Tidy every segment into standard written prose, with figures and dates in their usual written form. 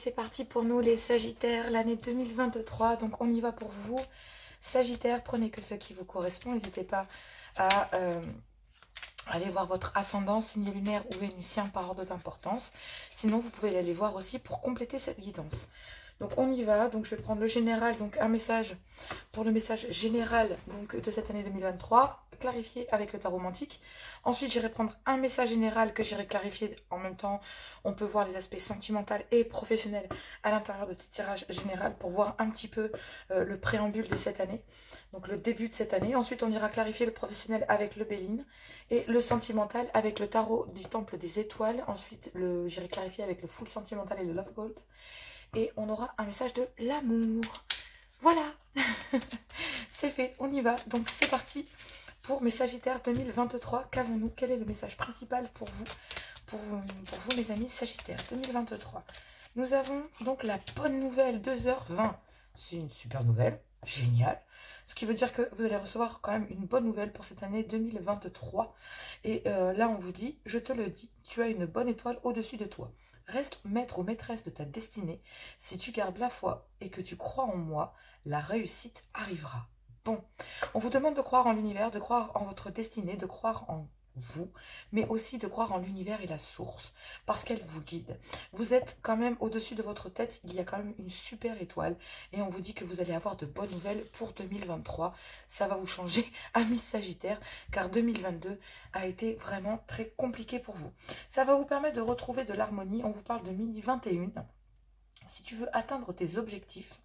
c'est parti pour nous les Sagittaires, l'année 2023. Donc on y va pour vous. Sagittaire, prenez que ce qui vous correspond. N'hésitez pas à aller voir votre ascendant, signe lunaire ou vénusien par ordre d'importance. Sinon, vous pouvez aller voir aussi pour compléter cette guidance. Donc on y va, donc je vais prendre le général, donc un message pour le message général donc, de cette année 2023, clarifié avec le tarot romantique. Ensuite j'irai prendre un message général que j'irai clarifier en même temps. On peut voir les aspects sentimentaux et professionnels à l'intérieur de ce tirage général pour voir un petit peu le préambule de cette année, donc le début de cette année. Ensuite on ira clarifier le professionnel avec le Béline et le sentimental avec le tarot du temple des étoiles. Ensuite j'irai clarifier avec le full sentimental et le love gold. Et on aura un message de l'amour. Voilà. C'est fait, on y va. Donc c'est parti pour mes Sagittaires 2023. Qu'avons-nous? Quel est le message principal pour vous, pour vous mes amis Sagittaires 2023? Nous avons donc la bonne nouvelle, 2h20. C'est une super nouvelle, génial. Ce qui veut dire que vous allez recevoir quand même une bonne nouvelle pour cette année 2023. Et là, on vous dit, je te le dis, tu as une bonne étoile au-dessus de toi. Reste maître ou maîtresse de ta destinée. Si tu gardes la foi et que tu crois en moi, la réussite arrivera. Bon, on vous demande de croire en l'univers, de croire en votre destinée, de croire en vous, mais aussi de croire en l'univers et la source, parce qu'elle vous guide. Vous êtes quand même au-dessus de votre tête, il y a quand même une super étoile, et on vous dit que vous allez avoir de bonnes nouvelles pour 2023. Ça va vous changer, amis Sagittaires, car 2022 a été vraiment très compliqué pour vous. Ça va vous permettre de retrouver de l'harmonie. On vous parle de midi 21. Si tu veux atteindre tes objectifs,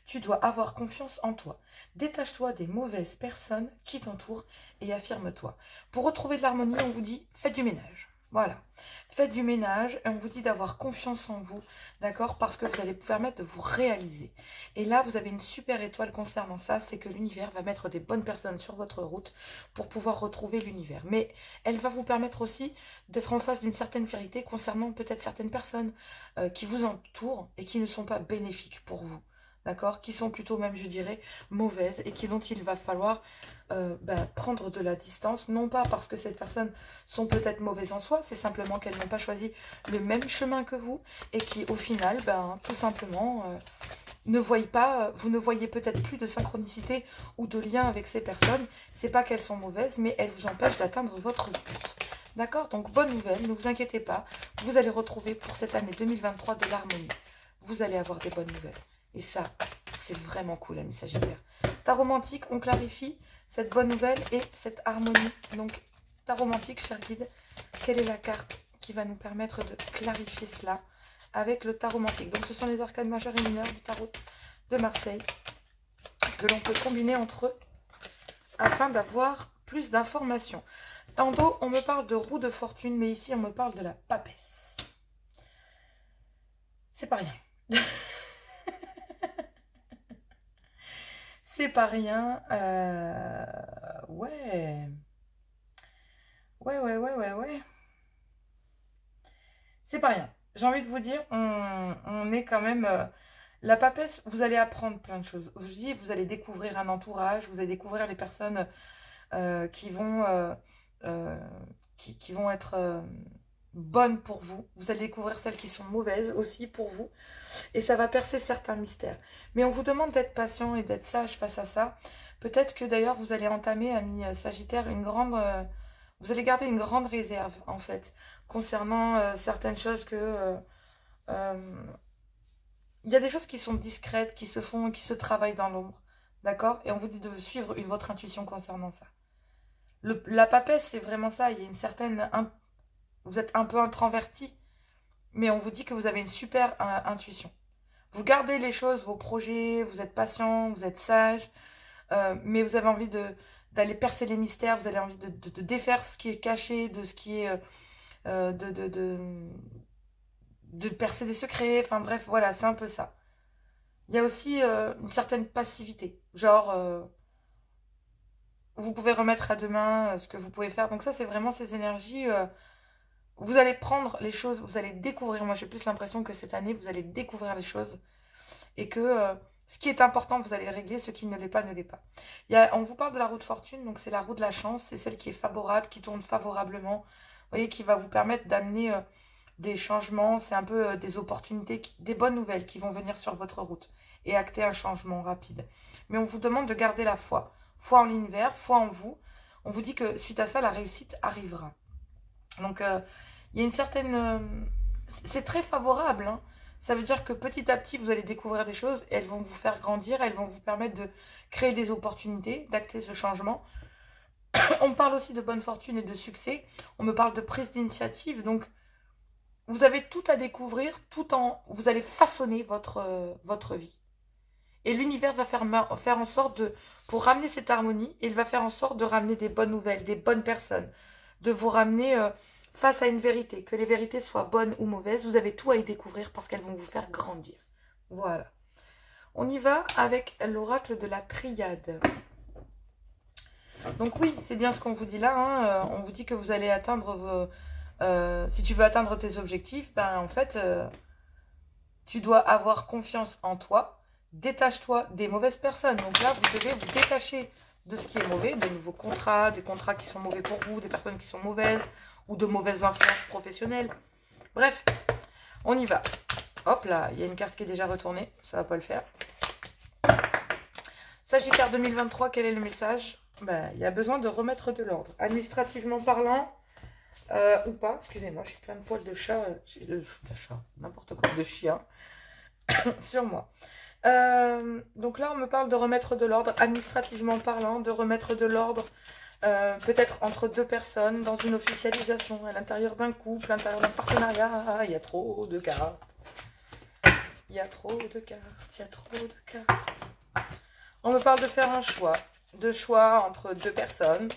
tu dois avoir confiance en toi. Détache-toi des mauvaises personnes qui t'entourent et affirme-toi. Pour retrouver de l'harmonie, on vous dit faites du ménage. Voilà, faites du ménage et on vous dit d'avoir confiance en vous, d'accord? Parce que vous allez vous permettre de vous réaliser. Et là, vous avez une super étoile concernant ça, c'est que l'univers va mettre des bonnes personnes sur votre route pour pouvoir retrouver l'univers. Mais elle va vous permettre aussi d'être en face d'une certaine vérité concernant peut-être certaines personnes qui vous entourent et qui ne sont pas bénéfiques pour vous. D'accord, qui sont plutôt même, je dirais, mauvaises et dont il va falloir prendre de la distance, non pas parce que ces personnes sont peut-être mauvaises en soi, c'est simplement qu'elles n'ont pas choisi le même chemin que vous et qui, au final, tout simplement, ne voient pas, vous ne voyez peut-être plus de synchronicité ou de lien avec ces personnes. C'est pas qu'elles sont mauvaises, mais elles vous empêchent d'atteindre votre but. D'accord? Donc, bonne nouvelle, ne vous inquiétez pas, vous allez retrouver pour cette année 2023 de l'harmonie. Vous allez avoir des bonnes nouvelles. Et ça, c'est vraiment cool, amis Sagittaires. Tarot romantique, on clarifie cette bonne nouvelle et cette harmonie. Donc, tarot romantique, cher guide, quelle est la carte qui va nous permettre de clarifier cela avec le tarot romantique? Donc, ce sont les arcanes majeurs et mineurs du tarot de Marseille que l'on peut combiner entre eux afin d'avoir plus d'informations. En dos, on me parle de roue de fortune, mais ici, on me parle de la papesse. C'est pas rien. C'est pas rien. Ouais. Ouais. C'est pas rien. J'ai envie de vous dire, on est quand même... la papesse, vous allez apprendre plein de choses. Je dis, vous allez découvrir un entourage, vous allez découvrir les personnes qui vont être bonnes pour vous. Vous allez découvrir celles qui sont mauvaises aussi pour vous. Et ça va percer certains mystères. Mais on vous demande d'être patient et d'être sage face à ça. Peut-être que d'ailleurs vous allez entamer, amis Sagittaire, une grande... vous allez garder une grande réserve, en fait, concernant certaines choses que... il y a des choses qui sont discrètes, qui se font, qui se travaillent dans l'ombre. D'accord? Et on vous dit de suivre votre intuition concernant ça. La papesse, c'est vraiment ça. Il y a une certaine... vous êtes un peu introverti, mais on vous dit que vous avez une super intuition. Vous gardez les choses, vos projets, vous êtes patient, vous êtes sage, mais vous avez envie d'aller percer les mystères, vous avez envie de défaire ce qui est caché, de ce qui est... de percer des secrets, enfin bref, voilà, c'est un peu ça. Il y a aussi une certaine passivité, genre... vous pouvez remettre à demain ce que vous pouvez faire. Donc ça, c'est vraiment ces énergies... vous allez prendre les choses, vous allez découvrir. Moi, j'ai plus l'impression que cette année, vous allez découvrir les choses. Et que ce qui est important, vous allez régler. Ce qui ne l'est pas, ne l'est pas. On vous parle de la roue de fortune. Donc, c'est la roue de la chance. C'est celle qui est favorable, qui tourne favorablement. Vous voyez, qui va vous permettre d'amener des changements, c'est un peu des opportunités, des bonnes nouvelles qui vont venir sur votre route et acter un changement rapide. Mais on vous demande de garder la foi. Foi en l'univers, foi en vous. On vous dit que suite à ça, la réussite arrivera. Donc, il y a une certaine... c'est très favorable, hein. Ça veut dire que petit à petit, vous allez découvrir des choses et elles vont vous faire grandir, elles vont vous permettre de créer des opportunités, d'acter ce changement. On me parle aussi de bonne fortune et de succès. On me parle de prise d'initiative. Donc, vous avez tout à découvrir, vous allez façonner votre vie. Et l'univers va faire en sorte pour ramener cette harmonie, il va faire en sorte de ramener des bonnes nouvelles, des bonnes personnes, de vous ramener face à une vérité, que les vérités soient bonnes ou mauvaises, vous avez tout à y découvrir parce qu'elles vont vous faire grandir. Voilà. On y va avec l'oracle de la triade. Donc oui, c'est bien ce qu'on vous dit là, hein. On vous dit que vous allez atteindre si tu veux atteindre tes objectifs, ben en fait, tu dois avoir confiance en toi. Détache-toi des mauvaises personnes. Donc là, vous devez vous détacher de ce qui est mauvais, de nouveaux contrats, des contrats qui sont mauvais pour vous, des personnes qui sont mauvaises, ou de mauvaises influences professionnelles. Bref, on y va. Hop là, il y a une carte qui est déjà retournée, ça va pas le faire. Sagittaire 2023, quel est le message? Ben, il y a besoin de remettre de l'ordre. Administrativement parlant, ou pas, excusez-moi, j'ai plein de poils de chat, de chat, n'importe quoi, de chien, sur moi. Donc là, on me parle de remettre de l'ordre, administrativement parlant, de remettre de l'ordre, peut-être entre deux personnes, dans une officialisation, à l'intérieur d'un couple, à l'intérieur d'un partenariat. Il y a trop de cartes. Il y a trop de cartes, il y a trop de cartes. On me parle de faire un choix, entre deux personnes,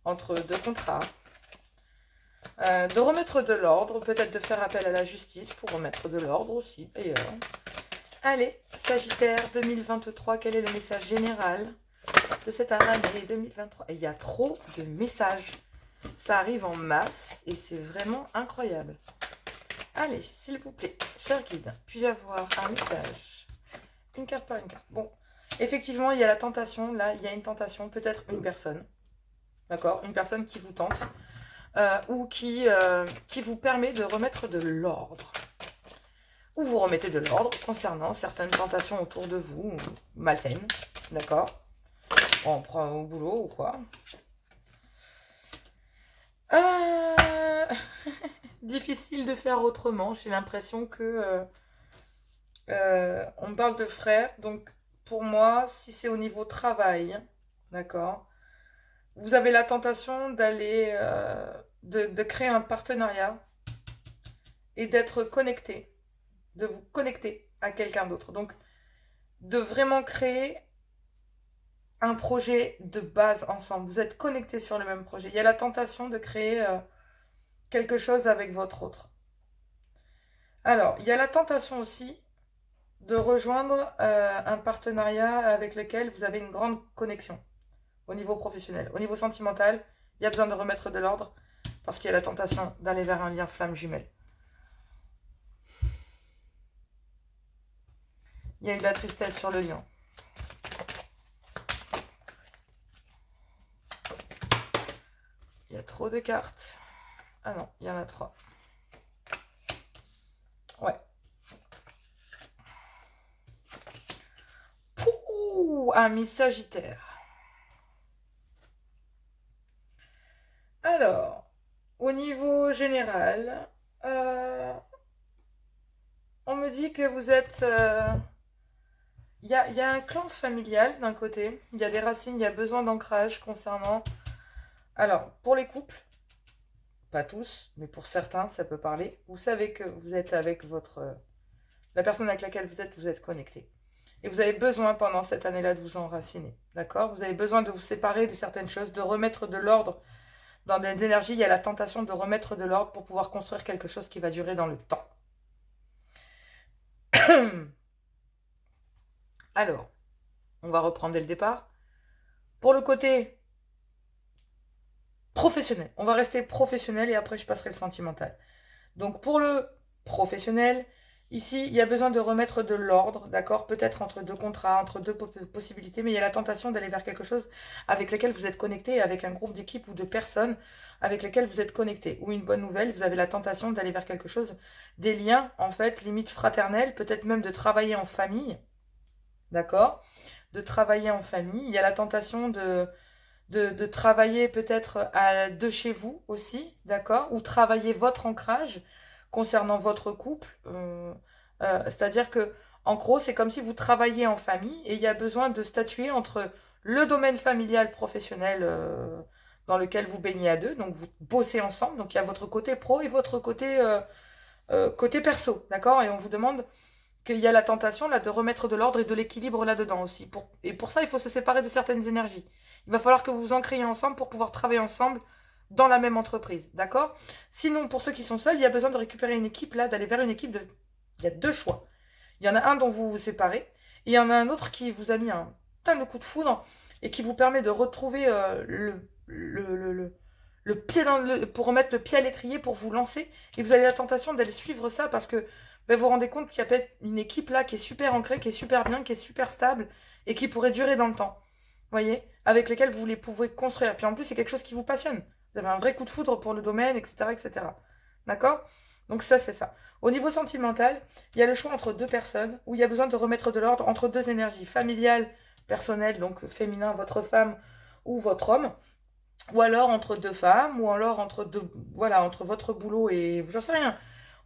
entre deux contrats, de remettre de l'ordre, peut-être de faire appel à la justice pour remettre de l'ordre aussi, d'ailleurs. Allez, Sagittaire 2023, quel est le message général de cette année 2023? Et il y a trop de messages. Ça arrive en masse et c'est vraiment incroyable. Allez, s'il vous plaît, cher guide, puis-je avoir un message? Une carte par une carte. Bon, effectivement, il y a la tentation. Là, il y a une tentation, peut-être une personne. D'accord? Une personne qui vous tente ou qui vous permet de remettre de l'ordre. Ou vous remettez de l'ordre concernant certaines tentations autour de vous, malsaines, d'accord? On prend au boulot ou quoi. Difficile de faire autrement, j'ai l'impression que... on parle de frères, donc pour moi, si c'est au niveau travail, d'accord? Vous avez la tentation d'aller... de créer un partenariat et d'être connecté. De vous connecter à quelqu'un d'autre. Donc, de vraiment créer un projet de base ensemble. Vous êtes connectés sur le même projet. Il y a la tentation de créer quelque chose avec votre autre. Alors, il y a la tentation aussi de rejoindre un partenariat avec lequel vous avez une grande connexion au niveau professionnel. Au niveau sentimental, il y a besoin de remettre de l'ordre parce qu'il y a la tentation d'aller vers un lien flamme jumelle. Il y a eu de la tristesse sur le lion. Il y a trop de cartes. Ah non, il y en a 3. Ouais. Pouh, un Miss Sagittaire. Alors, au niveau général, on me dit que vous êtes... Il y a un clan familial d'un côté, il y a des racines, il y a besoin d'ancrage concernant... Alors, pour les couples, pas tous, mais pour certains, ça peut parler. Vous savez que vous êtes avec la personne avec laquelle vous êtes connecté. Et vous avez besoin pendant cette année-là de vous enraciner, d'accord? Vous avez besoin de vous séparer de certaines choses, de remettre de l'ordre dans des énergies. Il y a la tentation de remettre de l'ordre pour pouvoir construire quelque chose qui va durer dans le temps. Alors, on va reprendre dès le départ. Pour le côté professionnel, on va rester professionnel et après je passerai le sentimental. Donc pour le professionnel, Ici, il y a besoin de remettre de l'ordre, d'accord? Peut-être entre deux contrats, entre deux possibilités, mais il y a la tentation d'aller vers quelque chose avec lequel vous êtes connecté, avec un groupe d'équipe ou de personnes avec lesquelles vous êtes connecté. Ou une bonne nouvelle, vous avez la tentation d'aller vers quelque chose, des liens, en fait, limite fraternels, peut-être même de travailler en famille, d'accord? De travailler en famille. Il y a la tentation de travailler peut-être de chez vous aussi, d'accord? Ou travailler votre ancrage concernant votre couple. C'est-à-dire que, en gros, c'est comme si vous travailliez en famille et il y a besoin de statuer entre le domaine familial professionnel dans lequel vous baignez à deux, donc vous bossez ensemble, donc il y a votre côté pro et votre côté perso, d'accord? Et on vous demande qu'il y a la tentation là de remettre de l'ordre et de l'équilibre là-dedans aussi. Et pour ça, il faut se séparer de certaines énergies. Il va falloir que vous vous ancriez ensemble pour pouvoir travailler ensemble dans la même entreprise, d'accord? Sinon, pour ceux qui sont seuls, il y a besoin de récupérer une équipe là, d'aller vers une équipe de... Il y a deux choix. Il y en a un dont vous vous séparez, et il y en a un autre qui vous a mis un tas de coups de foudre et qui vous permet de retrouver le pied pour remettre le pied à l'étrier pour vous lancer. Et vous avez la tentation d'aller suivre ça parce que ben, vous vous rendez compte qu'il y a peut-être une équipe là qui est super ancrée, qui est super bien, qui est super stable et qui pourrait durer dans le temps. Vous voyez? Avec lesquels vous les pouvez construire. Puis en plus, c'est quelque chose qui vous passionne. Vous avez un vrai coup de foudre pour le domaine, etc. etc. D'accord? Donc ça, c'est ça. Au niveau sentimental, il y a le choix entre deux personnes où il y a besoin de remettre de l'ordre entre deux énergies. Familiale, personnelle, donc féminin, votre femme ou votre homme. Ou alors entre deux femmes, ou alors entre deux, voilà, entre votre boulot et j'en sais rien.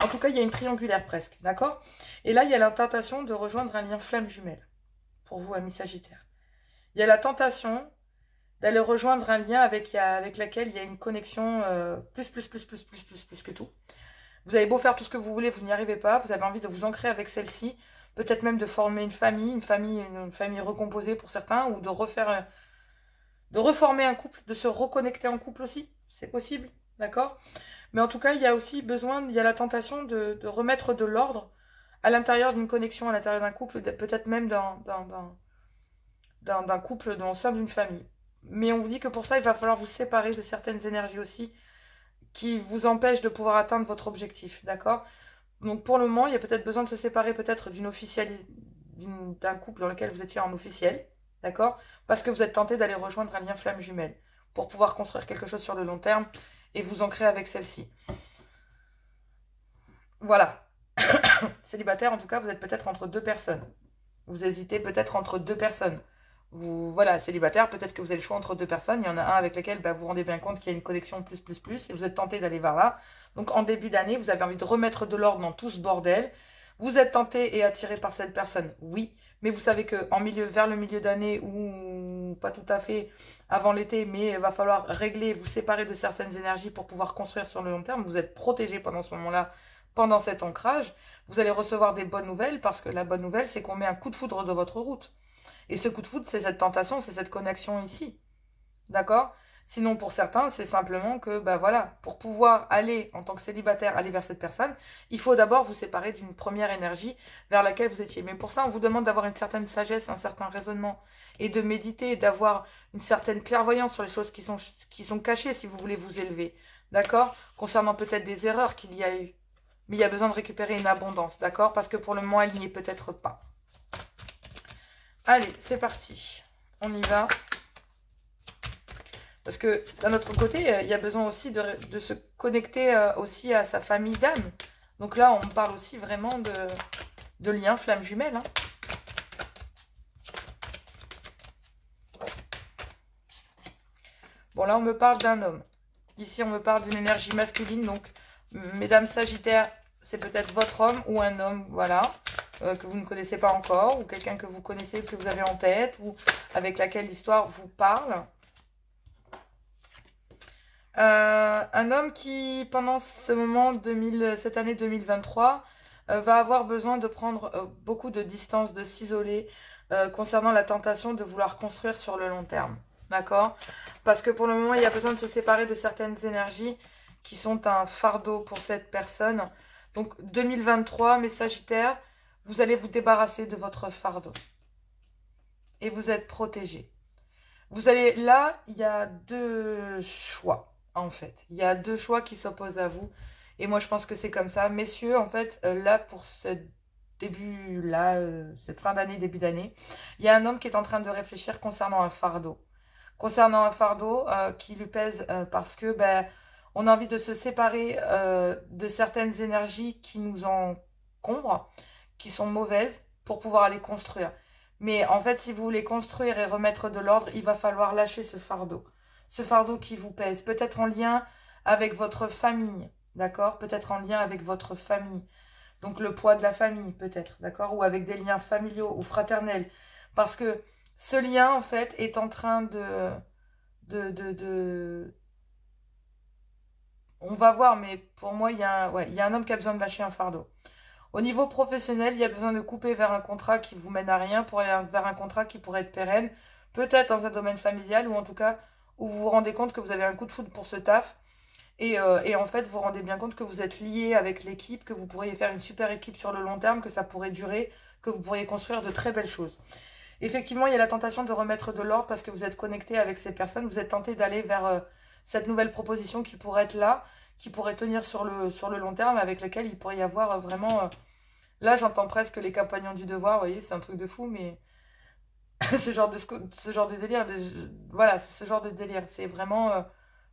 En tout cas, il y a une triangulaire presque, d'accord? Et là, il y a la tentation de rejoindre un lien flamme jumelle, pour vous, amis Sagittaire. Il y a la tentation d'aller rejoindre un lien avec laquelle il y a une connexion plus que tout. Vous avez beau faire tout ce que vous voulez, vous n'y arrivez pas, vous avez envie de vous ancrer avec celle-ci, peut-être même de former une famille recomposée pour certains, ou de reformer un couple, de se reconnecter en couple aussi, c'est possible, d'accord? Mais en tout cas, il y a aussi besoin, il y a la tentation de remettre de l'ordre à l'intérieur d'une connexion, à l'intérieur d'un couple, peut-être même d'un couple au sein d'une famille. Mais on vous dit que pour ça, il va falloir vous séparer de certaines énergies aussi qui vous empêchent de pouvoir atteindre votre objectif, d'accord? Donc pour le moment, il y a peut-être besoin de se séparer peut-être d'un couple dans lequel vous étiez en officiel, d'accord? Parce que vous êtes tenté d'aller rejoindre un lien flamme jumelle pour pouvoir construire quelque chose sur le long terme et vous ancrer avec celle-ci. Voilà. Célibataire, en tout cas, vous êtes peut-être entre deux personnes. Vous hésitez peut-être entre deux personnes. Voilà, célibataire, peut-être que vous avez le choix entre deux personnes. Il y en a un avec lequel vous vous rendez bien compte qu'il y a une connexion plus, et vous êtes tenté d'aller vers là. Donc en début d'année, vous avez envie de remettre de l'ordre dans tout ce bordel. Vous êtes tenté et attiré par cette personne, oui. Mais vous savez que vers le milieu d'année, ou pas tout à fait avant l'été, mais il va falloir régler, vous séparer de certaines énergies pour pouvoir construire sur le long terme. Vous êtes protégé pendant ce moment-là, pendant cet ancrage. Vous allez recevoir des bonnes nouvelles parce que la bonne nouvelle, c'est qu'on met un coup de foudre de votre route. Et ce coup de foudre, c'est cette tentation, c'est cette connexion ici. D'accord? Sinon, pour certains, c'est simplement que, ben voilà, pour pouvoir aller, en tant que célibataire, aller vers cette personne, il faut d'abord vous séparer d'une première énergie vers laquelle vous étiez. Mais pour ça, on vous demande d'avoir une certaine sagesse, un certain raisonnement, et de méditer, d'avoir une certaine clairvoyance sur les choses qui sont cachées si vous voulez vous élever. D'accord? Concernant peut-être des erreurs qu'il y a eu. Mais il y a besoin de récupérer une abondance, d'accord? Parce que pour le moment, elle n'y est peut-être pas. Allez, c'est parti. On y va. Parce que d'un autre côté, il y a besoin aussi de se connecter aussi à sa famille d'âme. Donc là, on parle aussi vraiment de lien flamme jumelle. Hein. Bon, là, on me parle d'un homme. Ici, on me parle d'une énergie masculine. Donc, mesdames Sagittaires, c'est peut-être votre homme ou un homme, voilà. Que vous ne connaissez pas encore, ou quelqu'un que vous connaissez, que vous avez en tête, ou avec laquelle l'histoire vous parle. Un homme qui, pendant ce moment, cette année 2023, va avoir besoin de prendre beaucoup de distance, de s'isoler, concernant la tentation de vouloir construire sur le long terme. D'accord? Parce que pour le moment, il y a besoin de se séparer de certaines énergies qui sont un fardeau pour cette personne. Donc 2023, mes Sagittaires, vous allez vous débarrasser de votre fardeau. Et vous êtes protégés. Là, il y a deux choix, en fait. Il y a deux choix qui s'opposent à vous. Et moi, je pense que c'est comme ça. Messieurs, en fait, là, pour ce début-là, cette fin d'année, début d'année, il y a un homme qui est en train de réfléchir concernant un fardeau. Concernant un fardeau qui lui pèse parce que ben, on a envie de se séparer de certaines énergies qui nous encombrent, qui sont mauvaises, pour pouvoir les construire. Mais en fait, si vous voulez construire et remettre de l'ordre, il va falloir lâcher ce fardeau. Ce fardeau qui vous pèse, peut-être en lien avec votre famille, d'accord? Peut-être en lien avec votre famille. Donc le poids de la famille, peut-être, d'accord? Ou avec des liens familiaux ou fraternels. Parce que ce lien, en fait, est en train de... On va voir, mais pour moi, il y a un homme qui a besoin de lâcher un fardeau. Au niveau professionnel, il y a besoin de couper vers un contrat qui vous mène à rien pour aller vers un contrat qui pourrait être pérenne. Peut-être dans un domaine familial ou en tout cas où vous vous rendez compte que vous avez un coup de foudre pour ce taf. Et en fait, vous vous rendez bien compte que vous êtes lié avec l'équipe, que vous pourriez faire une super équipe sur le long terme, que ça pourrait durer, que vous pourriez construire de très belles choses. Effectivement, il y a la tentation de remettre de l'ordre parce que vous êtes connecté avec ces personnes, vous êtes tenté d'aller vers cette nouvelle proposition qui pourrait être là, qui pourrait tenir sur le long terme, avec laquelle il pourrait y avoir vraiment... là, j'entends presque les compagnons du devoir, vous voyez, c'est un truc de fou, mais ce genre de délire, voilà, c'est ce genre de délire. C'est vraiment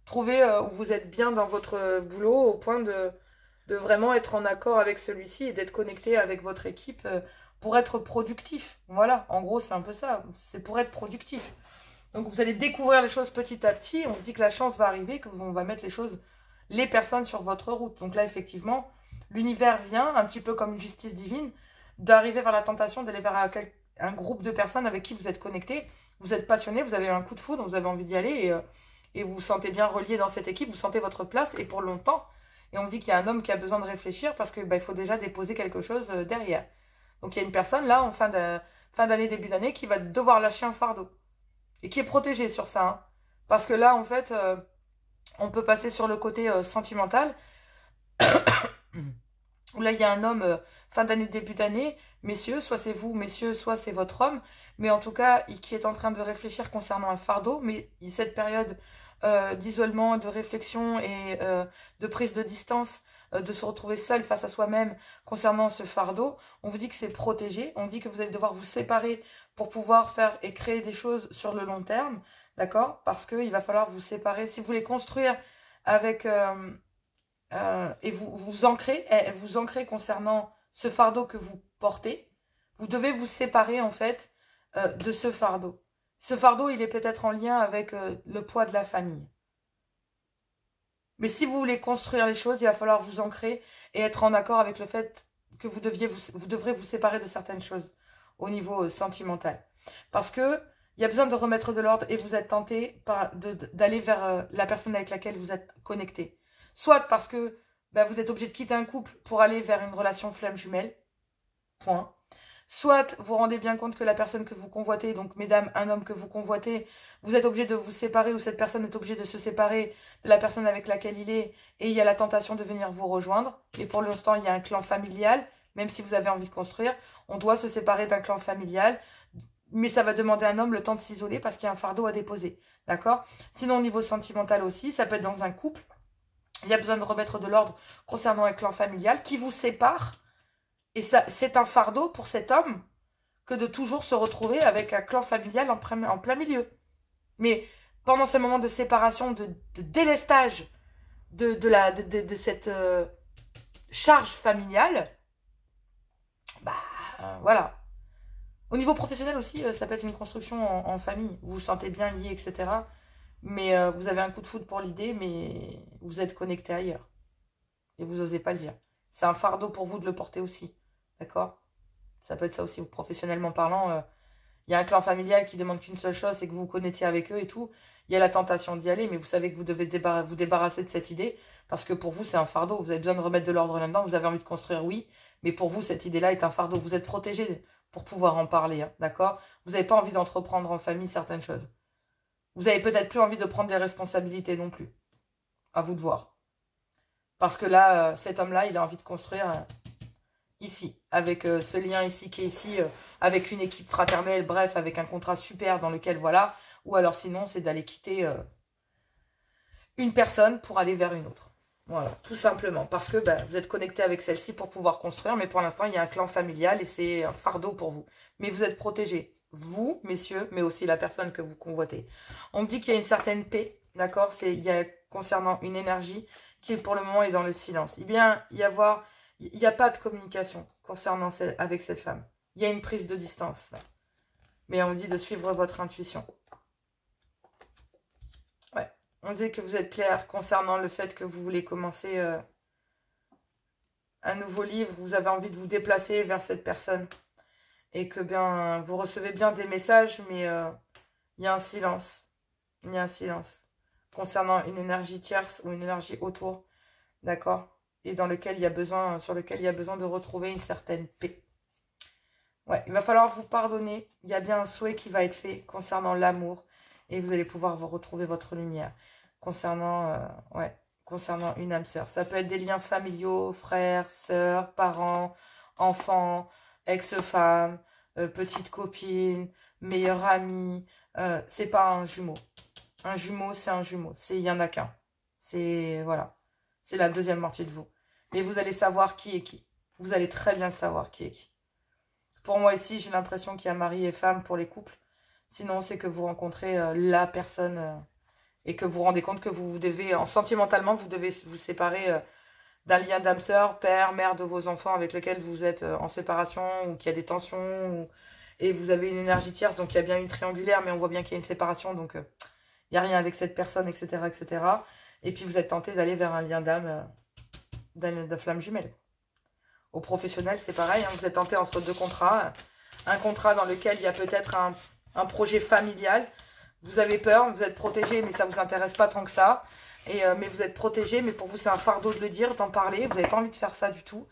trouver où vous êtes bien dans votre boulot au point de vraiment être en accord avec celui-ci et d'être connecté avec votre équipe pour être productif. Voilà, en gros, c'est un peu ça. C'est pour être productif. Donc, vous allez découvrir les choses petit à petit. On vous dit que la chance va arriver, qu'on va mettre les personnes sur votre route. Donc là, effectivement, l'univers vient, un petit peu comme une justice divine, d'arriver vers la tentation d'aller vers un groupe de personnes avec qui vous êtes connecté. Vous êtes passionné, vous avez un coup de foudre, vous avez envie d'y aller et vous vous sentez bien relié dans cette équipe, vous sentez votre place et pour longtemps. Et on me dit qu'il y a un homme qui a besoin de réfléchir parce que il faut déjà déposer quelque chose derrière. Donc il y a une personne là, en fin d'année, début d'année, qui va devoir lâcher un fardeau. Et qui est protégée sur ça. Hein. Parce que là, en fait, on peut passer sur le côté sentimental. Où là, il y a un homme, fin d'année, début d'année, messieurs, soit c'est vous, messieurs, soit c'est votre homme, mais en tout cas, qui est en train de réfléchir concernant un fardeau, mais cette période d'isolement, de réflexion et de prise de distance, de se retrouver seul face à soi-même concernant ce fardeau, on vous dit que c'est protégé, on dit que vous allez devoir vous séparer pour pouvoir faire et créer des choses sur le long terme, d'accord? Parce qu'il va falloir vous séparer. Si vous voulez construire avec... et vous ancrez concernant ce fardeau que vous portez, vous devez vous séparer en fait de ce fardeau. Ce fardeau, il est peut-être en lien avec le poids de la famille. Mais si vous voulez construire les choses, il va falloir vous ancrer et être en accord avec le fait que vous devrez vous séparer de certaines choses au niveau sentimental. Parce que il y a besoin de remettre de l'ordre et vous êtes tenté d'aller vers la personne avec laquelle vous êtes connecté. Soit parce que vous êtes obligé de quitter un couple pour aller vers une relation flamme jumelle. Point. Soit vous rendez bien compte que la personne que vous convoitez, donc mesdames, un homme que vous convoitez, vous êtes obligé de vous séparer ou cette personne est obligée de se séparer de la personne avec laquelle il est et il y a la tentation de venir vous rejoindre. Et pour l'instant, il y a un clan familial, même si vous avez envie de construire, on doit se séparer d'un clan familial. Mais ça va demander à un homme le temps de s'isoler parce qu'il y a un fardeau à déposer. D'accord? Sinon, au niveau sentimental aussi, ça peut être dans un couple. Il y a besoin de remettre de l'ordre concernant un clan familial qui vous sépare. Et c'est un fardeau pour cet homme que de toujours se retrouver avec un clan familial en plein milieu. Mais pendant ces moments de séparation, de délestage de cette charge familiale, voilà. Au niveau professionnel aussi, ça peut être une construction en famille. Vous vous sentez bien lié, etc. Mais vous avez un coup de foudre pour l'idée, mais vous êtes connecté ailleurs. Et vous n'osez pas le dire. C'est un fardeau pour vous de le porter aussi. D'accord? Ça peut être ça aussi, professionnellement parlant. Il y a un clan familial qui demande qu'une seule chose, c'est que vous vous connectiez avec eux et tout. Il y a la tentation d'y aller, mais vous savez que vous devez vous débarrasser de cette idée. Parce que pour vous, c'est un fardeau. Vous avez besoin de remettre de l'ordre là-dedans. Vous avez envie de construire, oui. Mais pour vous, cette idée-là est un fardeau. Vous êtes protégé pour pouvoir en parler. Hein, d'accord? Vous n'avez pas envie d'entreprendre en famille certaines choses. Vous n'avez peut-être plus envie de prendre des responsabilités non plus. À vous de voir. Parce que là, cet homme-là, il a envie de construire ici. Avec ce lien ici qui est ici. Avec une équipe fraternelle. Bref, avec un contrat super dans lequel, voilà. Ou alors sinon, c'est d'aller quitter une personne pour aller vers une autre. Voilà, tout simplement. Parce que vous êtes connecté avec celle-ci pour pouvoir construire. Mais pour l'instant, il y a un clan familial et c'est un fardeau pour vous. Mais vous êtes protégés. Vous, messieurs, mais aussi la personne que vous convoitez. On me dit qu'il y a une certaine paix. D'accord? Il y a concernant une énergie qui, pour le moment, est dans le silence. Il n'y a pas de communication concernant avec cette femme. Il y a une prise de distance. Là. Mais on me dit de suivre votre intuition. Ouais. On dit que vous êtes clair concernant le fait que vous voulez commencer un nouveau livre. Vous avez envie de vous déplacer vers cette personne. Et que bien, vous recevez bien des messages, mais il y a un silence. Il y a un silence. Concernant une énergie tierce ou une énergie autour. D'accord? Et dans lequel il y a besoin, sur lequel il y a besoin de retrouver une certaine paix. Ouais, il va falloir vous pardonner. Il y a bien un souhait qui va être fait concernant l'amour. Et vous allez pouvoir vous retrouver votre lumière. Concernant une âme sœur. Ça peut être des liens familiaux, frères, sœurs, parents, enfants, ex-femme, petite copine, meilleure amie. C'est pas un jumeau. Un jumeau, c'est un jumeau. Il n'y en a qu'un. Voilà. C'est la deuxième moitié de vous. Et vous allez savoir qui est qui. Vous allez très bien savoir qui est qui. Pour moi ici, j'ai l'impression qu'il y a mari et femme pour les couples. Sinon, c'est que vous rencontrez la personne et que vous vous rendez compte que vous devez, sentimentalement, vous devez vous séparer d'un lien d'âme sœur, père, mère de vos enfants avec lequel vous êtes en séparation ou qu'il y a des tensions. Et vous avez une énergie tierce, donc il y a bien une triangulaire, mais on voit bien qu'il y a une séparation, donc il n'y a rien avec cette personne, etc., etc. Et puis vous êtes tenté d'aller vers un lien d'âme, de flamme jumelle. Au professionnel, c'est pareil, hein, vous êtes tenté entre deux contrats. Un contrat dans lequel il y a peut-être un projet familial. Vous avez peur, vous êtes protégé, mais ça ne vous intéresse pas tant que ça. Mais vous êtes protégé, mais pour vous, c'est un fardeau de le dire, d'en parler. Vous n'avez pas envie de faire ça du tout.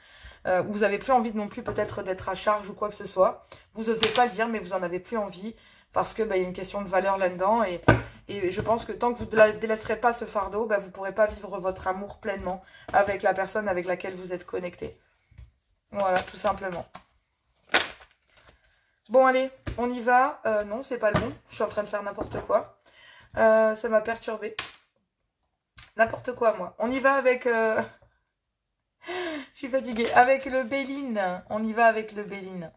Vous n'avez plus envie non plus peut-être d'être à charge ou quoi que ce soit. Vous n'osez pas le dire, mais vous n'en avez plus envie. Parce que y a une question de valeur là-dedans. Et je pense que tant que vous ne délaisserez pas ce fardeau, vous ne pourrez pas vivre votre amour pleinement avec la personne avec laquelle vous êtes connecté. Voilà, tout simplement. Bon, allez, on y va. Non, c'est pas le bon. Je suis en train de faire n'importe quoi. Ça m'a perturbée. N'importe quoi, moi. On y va avec... Je suis fatiguée. Avec le Béline. On y va avec le Béline.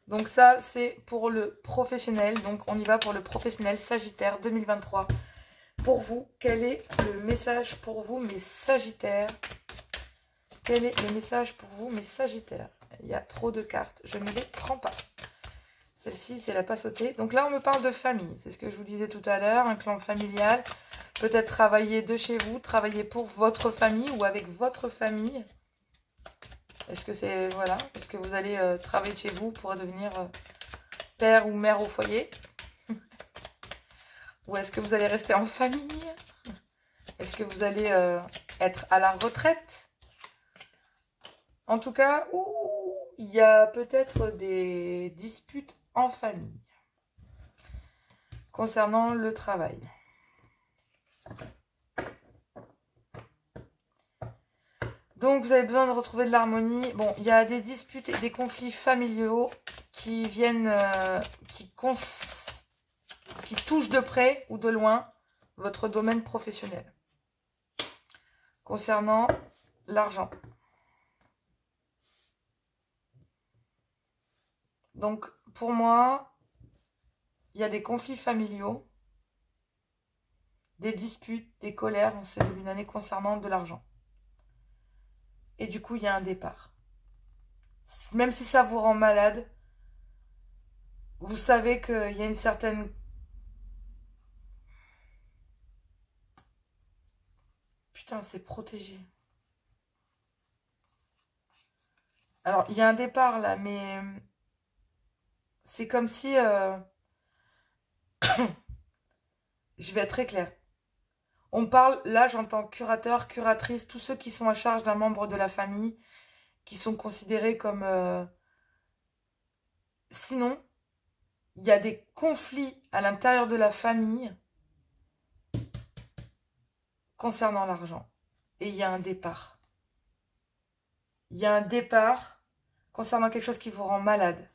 Donc ça, c'est pour le professionnel. Donc on y va pour le professionnel Sagittaire 2023. Pour vous, quel est le message pour vous, mes Sagittaires? Quel est le message pour vous, mes Sagittaires? Il y a trop de cartes. Je ne les prends pas. Celle-ci, c'est la pas sautée. Donc là, on me parle de famille. C'est ce que je vous disais tout à l'heure. Un clan familial. Peut-être travailler de chez vous. Travailler pour votre famille ou avec votre famille. Est-ce que c'est... Voilà. Est-ce que vous allez travailler de chez vous pour devenir père ou mère au foyer? Ou est-ce que vous allez rester en famille? Est-ce que vous allez être à la retraite? En tout cas, il y a peut-être des disputes en famille concernant le travail. Donc, vous avez besoin de retrouver de l'harmonie. Bon, il y a des disputes et des conflits familiaux qui viennent, qui touchent de près ou de loin votre domaine professionnel. Concernant l'argent. Donc, pour moi, il y a des conflits familiaux, des disputes, des colères en ce début d'année concernant de l'argent. Et du coup, il y a un départ. Même si ça vous rend malade, vous savez qu'il y a une certaine... Putain, c'est protégé. Alors, il y a un départ là, mais... C'est comme si... Je vais être très claire. On parle, là j'entends curateur, curatrice, tous ceux qui sont à charge d'un membre de la famille, qui sont considérés comme... Sinon, il y a des conflits à l'intérieur de la famille concernant l'argent. Et il y a un départ. Il y a un départ concernant quelque chose qui vous rend malade.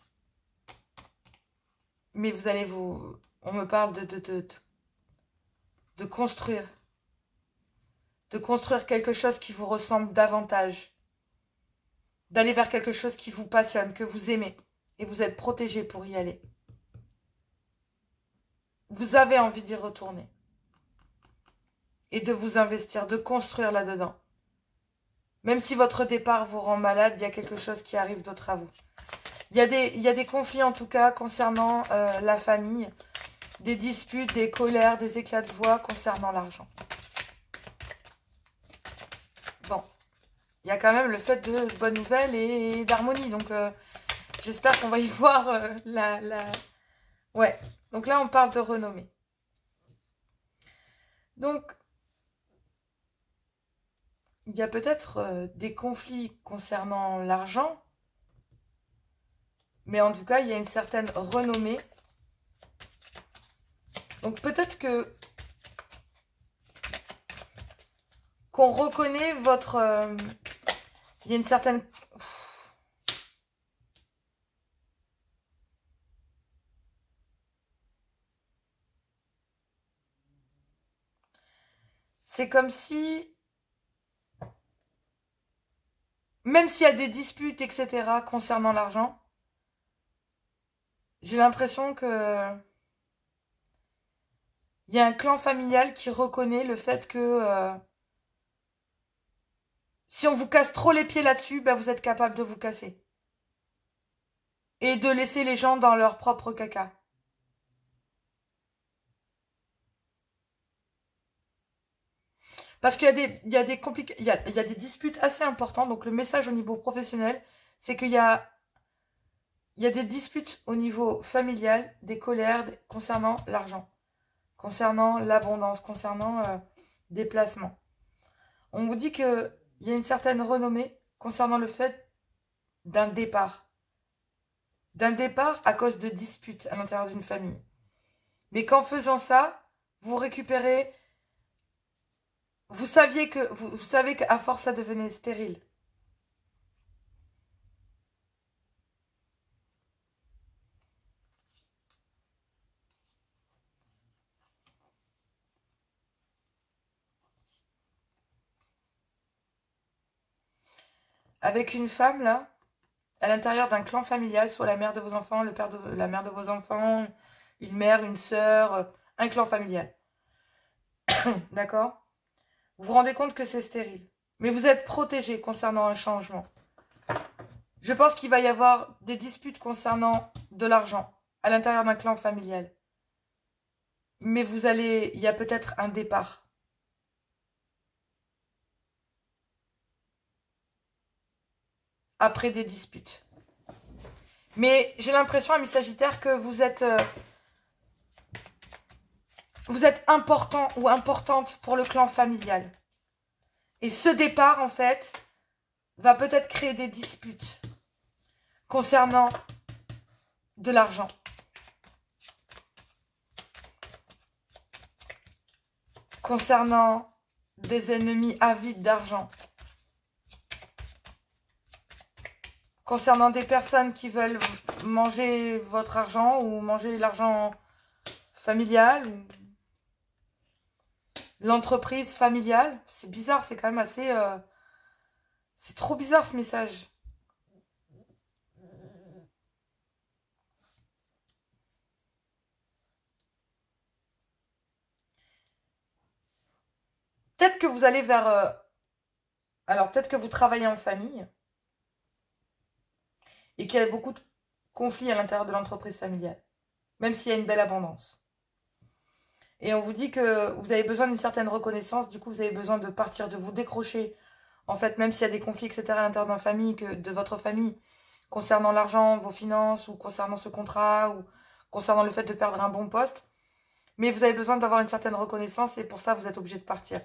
Mais vous allez vous... On me parle de construire. de construire quelque chose qui vous ressemble davantage, d'aller vers quelque chose qui vous passionne, que vous aimez, et vous êtes protégé pour y aller. Vous avez envie d'y retourner et de vous investir, de construire là-dedans. Même si votre départ vous rend malade, il y a quelque chose qui arrive d'autre à vous. Il y a des conflits en tout cas concernant la famille, des disputes, des colères, des éclats de voix concernant l'argent. Bon, il y a quand même le fait de bonnes nouvelles et d'harmonie. Donc, j'espère qu'on va y voir Ouais, donc là, on parle de renommée. Donc, il y a peut-être des conflits concernant l'argent, mais en tout cas, il y a une certaine renommée. Donc, peut-être qu'on reconnaît votre... il y a une certaine... C'est comme si... Même s'il y a des disputes, etc., concernant l'argent, j'ai l'impression que... il y a un clan familial qui reconnaît le fait que... si on vous casse trop les pieds là-dessus, ben vous êtes capable de vous casser. Et de laisser les gens dans leur propre caca. Parce qu'il y a des disputes assez importantes. Donc le message au niveau professionnel, c'est qu'il y a des disputes au niveau familial, des colères concernant l'argent, concernant l'abondance, concernant des placements. On vous dit qu'il y a une certaine renommée concernant le fait d'un départ. D'un départ à cause de disputes à l'intérieur d'une famille. Mais qu'en faisant ça, vous récupérez... Vous savez qu'à force, ça devenait stérile. Avec une femme, là, à l'intérieur d'un clan familial, soit la mère de vos enfants, la mère de vos enfants, une mère, une sœur, un clan familial. D'accord? Vous vous rendez compte que c'est stérile. Mais vous êtes protégé concernant un changement. Je pense qu'il va y avoir des disputes concernant de l'argent à l'intérieur d'un clan familial. Mais il y a peut-être un départ. Après des disputes. Mais j'ai l'impression, ami Sagittaire, que vous êtes important ou importante pour le clan familial. Et ce départ, en fait, va peut-être créer des disputes concernant de l'argent. Concernant des ennemis avides d'argent. Concernant des personnes qui veulent manger votre argent ou manger l'argent familial ou l'entreprise familiale. C'est bizarre, c'est quand même assez... c'est trop bizarre ce message. Peut-être que vous allez vers... alors peut-être que vous travaillez en famille et qu'il y a beaucoup de conflits à l'intérieur de l'entreprise familiale, même s'il y a une belle abondance. Et on vous dit que vous avez besoin d'une certaine reconnaissance, du coup vous avez besoin de partir, de vous décrocher. En fait, même s'il y a des conflits, etc. à l'intérieur de votre famille, concernant l'argent, vos finances, ou concernant ce contrat, ou concernant le fait de perdre un bon poste, mais vous avez besoin d'avoir une certaine reconnaissance et pour ça vous êtes obligé de partir.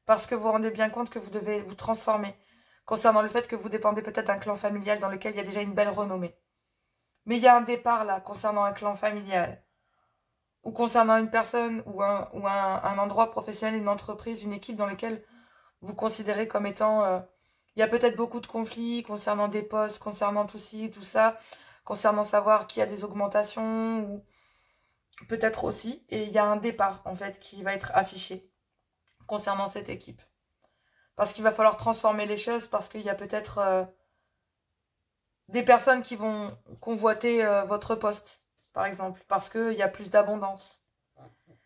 Parce que vous vous rendez bien compte que vous devez vous transformer, concernant le fait que vous dépendez peut-être d'un clan familial dans lequel il y a déjà une belle renommée. Mais il y a un départ là, concernant un clan familial, ou concernant une personne, ou un endroit professionnel, une entreprise, une équipe dans laquelle vous considérez comme étant... il y a peut-être beaucoup de conflits concernant des postes, concernant tout ci, tout ça, concernant savoir qui a des augmentations, ou peut-être aussi. Et il y a un départ, en fait, qui va être affiché concernant cette équipe. Parce qu'il va falloir transformer les choses, parce qu'il y a peut-être des personnes qui vont convoiter votre poste, par exemple, parce qu'il y a plus d'abondance.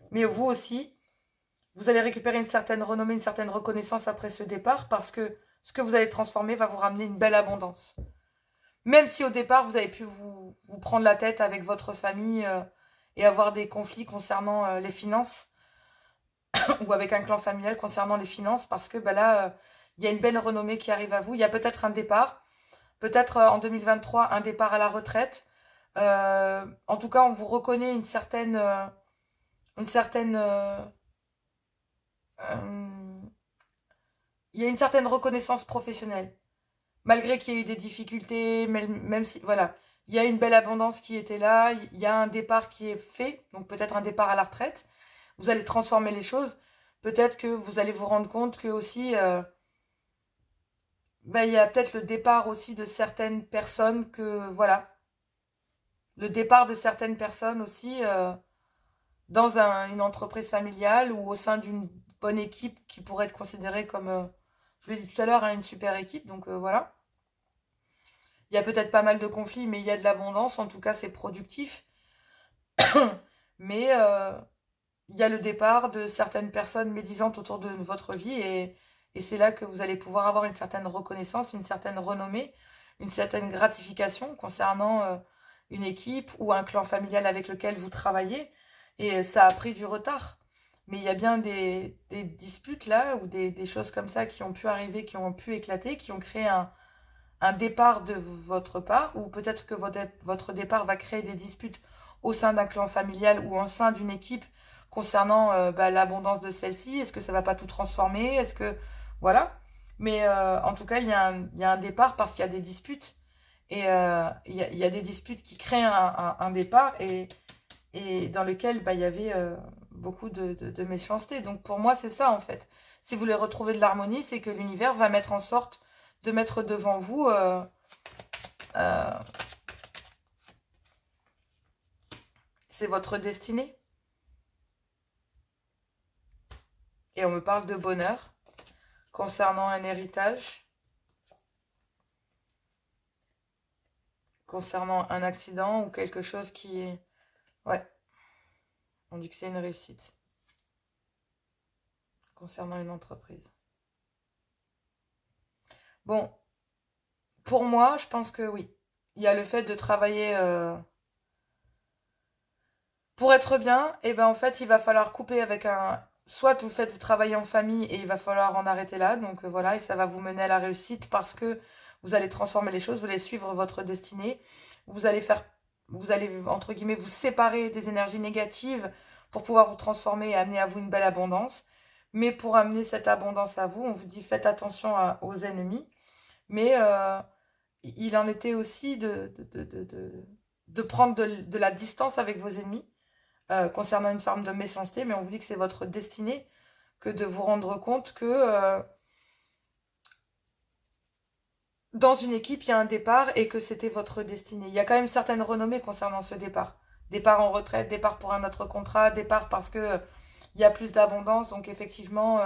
Mais vous aussi, vous allez récupérer une certaine renommée, une certaine reconnaissance après ce départ, parce que ce que vous allez transformer va vous ramener une belle abondance. Même si au départ, vous avez pu vous prendre la tête avec votre famille et avoir des conflits concernant les finances, ou avec un clan familial concernant les finances, parce que là, il y a une belle renommée qui arrive à vous. Il y a peut-être un départ, peut-être en 2023, un départ à la retraite. En tout cas, on vous reconnaît une certaine il y a une certaine reconnaissance professionnelle. Malgré qu'il y ait eu des difficultés, même si, voilà, il y a une belle abondance qui était là, il y a un départ qui est fait, donc peut-être un départ à la retraite. Vous allez transformer les choses. Peut-être que vous allez vous rendre compte que aussi, il y a peut-être le départ aussi de certaines personnes que, voilà, le départ de certaines personnes aussi dans une entreprise familiale ou au sein d'une bonne équipe qui pourrait être considérée comme, je l'ai dit tout à l'heure, hein, une super équipe. Donc voilà. Il y a peut-être pas mal de conflits, mais il y a de l'abondance. En tout cas, c'est productif. Mais il y a le départ de certaines personnes médisantes autour de votre vie et c'est là que vous allez pouvoir avoir une certaine reconnaissance, une certaine renommée, une certaine gratification concernant une équipe ou un clan familial avec lequel vous travaillez. Et ça a pris du retard. Mais il y a bien des disputes là ou des choses comme ça qui ont pu arriver, qui ont pu éclater, qui ont créé un départ de votre part, ou peut-être que votre départ va créer des disputes au sein d'un clan familial ou au sein d'une équipe concernant l'abondance de celle-ci. Est-ce que ça va pas tout transformer? Est-ce que... Voilà. Mais en tout cas, il y a un départ parce qu'il y a des disputes. Et il y a des disputes qui créent un départ et dans lequel il y avait beaucoup de méchanceté. Donc pour moi, c'est ça en fait. Si vous voulez retrouver de l'harmonie, c'est que l'univers va mettre en sorte de mettre devant vous c'est votre destinée. Et on me parle de bonheur concernant un héritage, concernant un accident ou quelque chose qui est... Ouais, on dit que c'est une réussite. Concernant une entreprise. Bon, pour moi, je pense que oui. Il y a le fait de travailler pour être bien, et ben en fait, il va falloir couper avec un... Soit vous travaillez en famille et il va falloir en arrêter là, donc voilà, et ça va vous mener à la réussite parce que vous allez transformer les choses, vous allez suivre votre destinée, vous allez entre guillemets, vous séparer des énergies négatives pour pouvoir vous transformer et amener à vous une belle abondance. Mais pour amener cette abondance à vous, on vous dit faites attention aux ennemis, mais il en était aussi de prendre de la distance avec vos ennemis, concernant une forme de méchanceté, mais on vous dit que c'est votre destinée, que de vous rendre compte que dans une équipe, il y a un départ et que c'était votre destinée. Il y a quand même certaines renommées concernant ce départ. Départ en retraite, départ pour un autre contrat, départ parce que il y a plus d'abondance. Donc effectivement,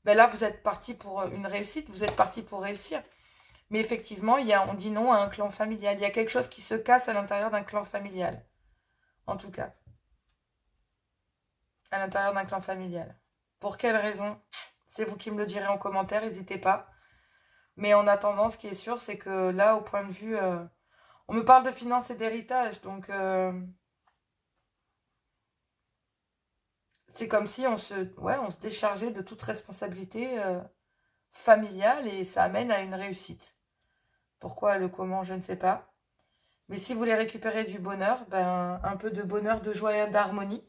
là, vous êtes parti pour une réussite, vous êtes parti pour réussir. Mais effectivement, on dit non à un clan familial. Il y a quelque chose qui se casse à l'intérieur d'un clan familial. En tout cas. À l'intérieur d'un clan familial. Pour quelle raison? C'est vous qui me le direz en commentaire, n'hésitez pas. Mais en attendant, ce qui est sûr, c'est que là, au point de vue... on me parle de finances et d'héritage, donc... c'est comme si on se déchargeait de toute responsabilité familiale et ça amène à une réussite. Pourquoi, le comment, je ne sais pas. Mais si vous voulez récupérer du bonheur, un peu de bonheur, de joie et d'harmonie,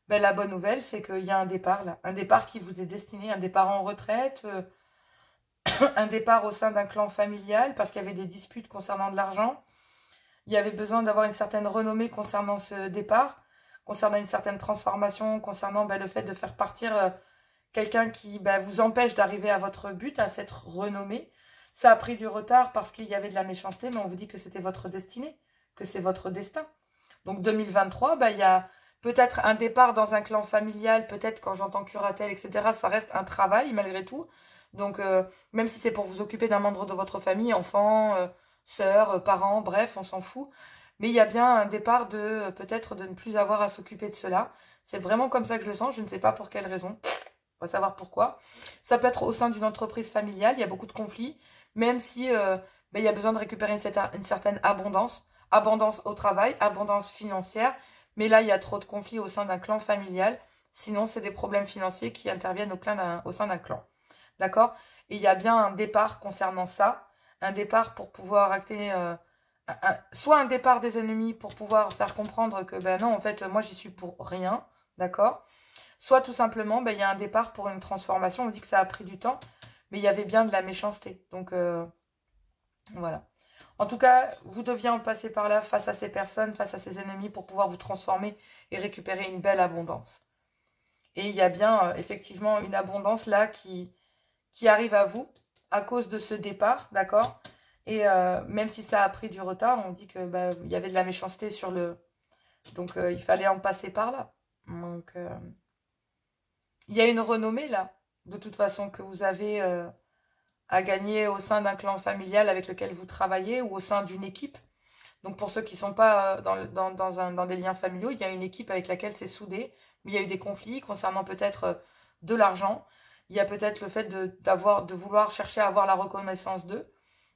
la bonne nouvelle, c'est qu'il y a un départ là. Un départ qui vous est destiné, un départ en retraite, un départ au sein d'un clan familial parce qu'il y avait des disputes concernant de l'argent. Il y avait besoin d'avoir une certaine renommée concernant ce départ, concernant une certaine transformation, concernant le fait de faire partir quelqu'un qui vous empêche d'arriver à votre but, à cette renommée. Ça a pris du retard parce qu'il y avait de la méchanceté, mais on vous dit que c'était votre destinée, que c'est votre destin. Donc 2023, il y a peut-être un départ dans un clan familial, peut-être quand j'entends curatelle, etc., ça reste un travail malgré tout. Donc, même si c'est pour vous occuper d'un membre de votre famille, enfant, sœur, parents, bref, on s'en fout. Mais il y a bien un départ de peut-être de ne plus avoir à s'occuper de cela. C'est vraiment comme ça que je le sens, je ne sais pas pour quelle raison. On va savoir pourquoi. Ça peut être au sein d'une entreprise familiale, il y a beaucoup de conflits, même si il y a besoin de récupérer une certaine abondance. Abondance au travail, abondance financière. Mais là, il y a trop de conflits au sein d'un clan familial. Sinon, c'est des problèmes financiers qui interviennent au sein d'un clan. D'accord? Et il y a bien un départ concernant ça. Un départ pour pouvoir acter... soit un départ des ennemis pour pouvoir faire comprendre que, ben non, en fait, moi, j'y suis pour rien. D'accord? Soit tout simplement, il y a un départ pour une transformation. On dit que ça a pris du temps, mais il y avait bien de la méchanceté. Donc, voilà. En tout cas, vous deviez en passer par là face à ces personnes, face à ces ennemis pour pouvoir vous transformer et récupérer une belle abondance. Et il y a bien effectivement une abondance là qui arrive à vous à cause de ce départ, d'accord? Et même si ça a pris du retard, on dit que il y avait de la méchanceté sur le... Donc il fallait en passer par là. Donc il y a une renommée là, de toute façon, que vous avez... à gagner au sein d'un clan familial avec lequel vous travaillez ou au sein d'une équipe. Donc pour ceux qui ne sont pas dans des liens familiaux, il y a une équipe avec laquelle c'est soudé, mais il y a eu des conflits concernant peut-être de l'argent. Il y a peut-être le fait de vouloir chercher à avoir la reconnaissance d'eux.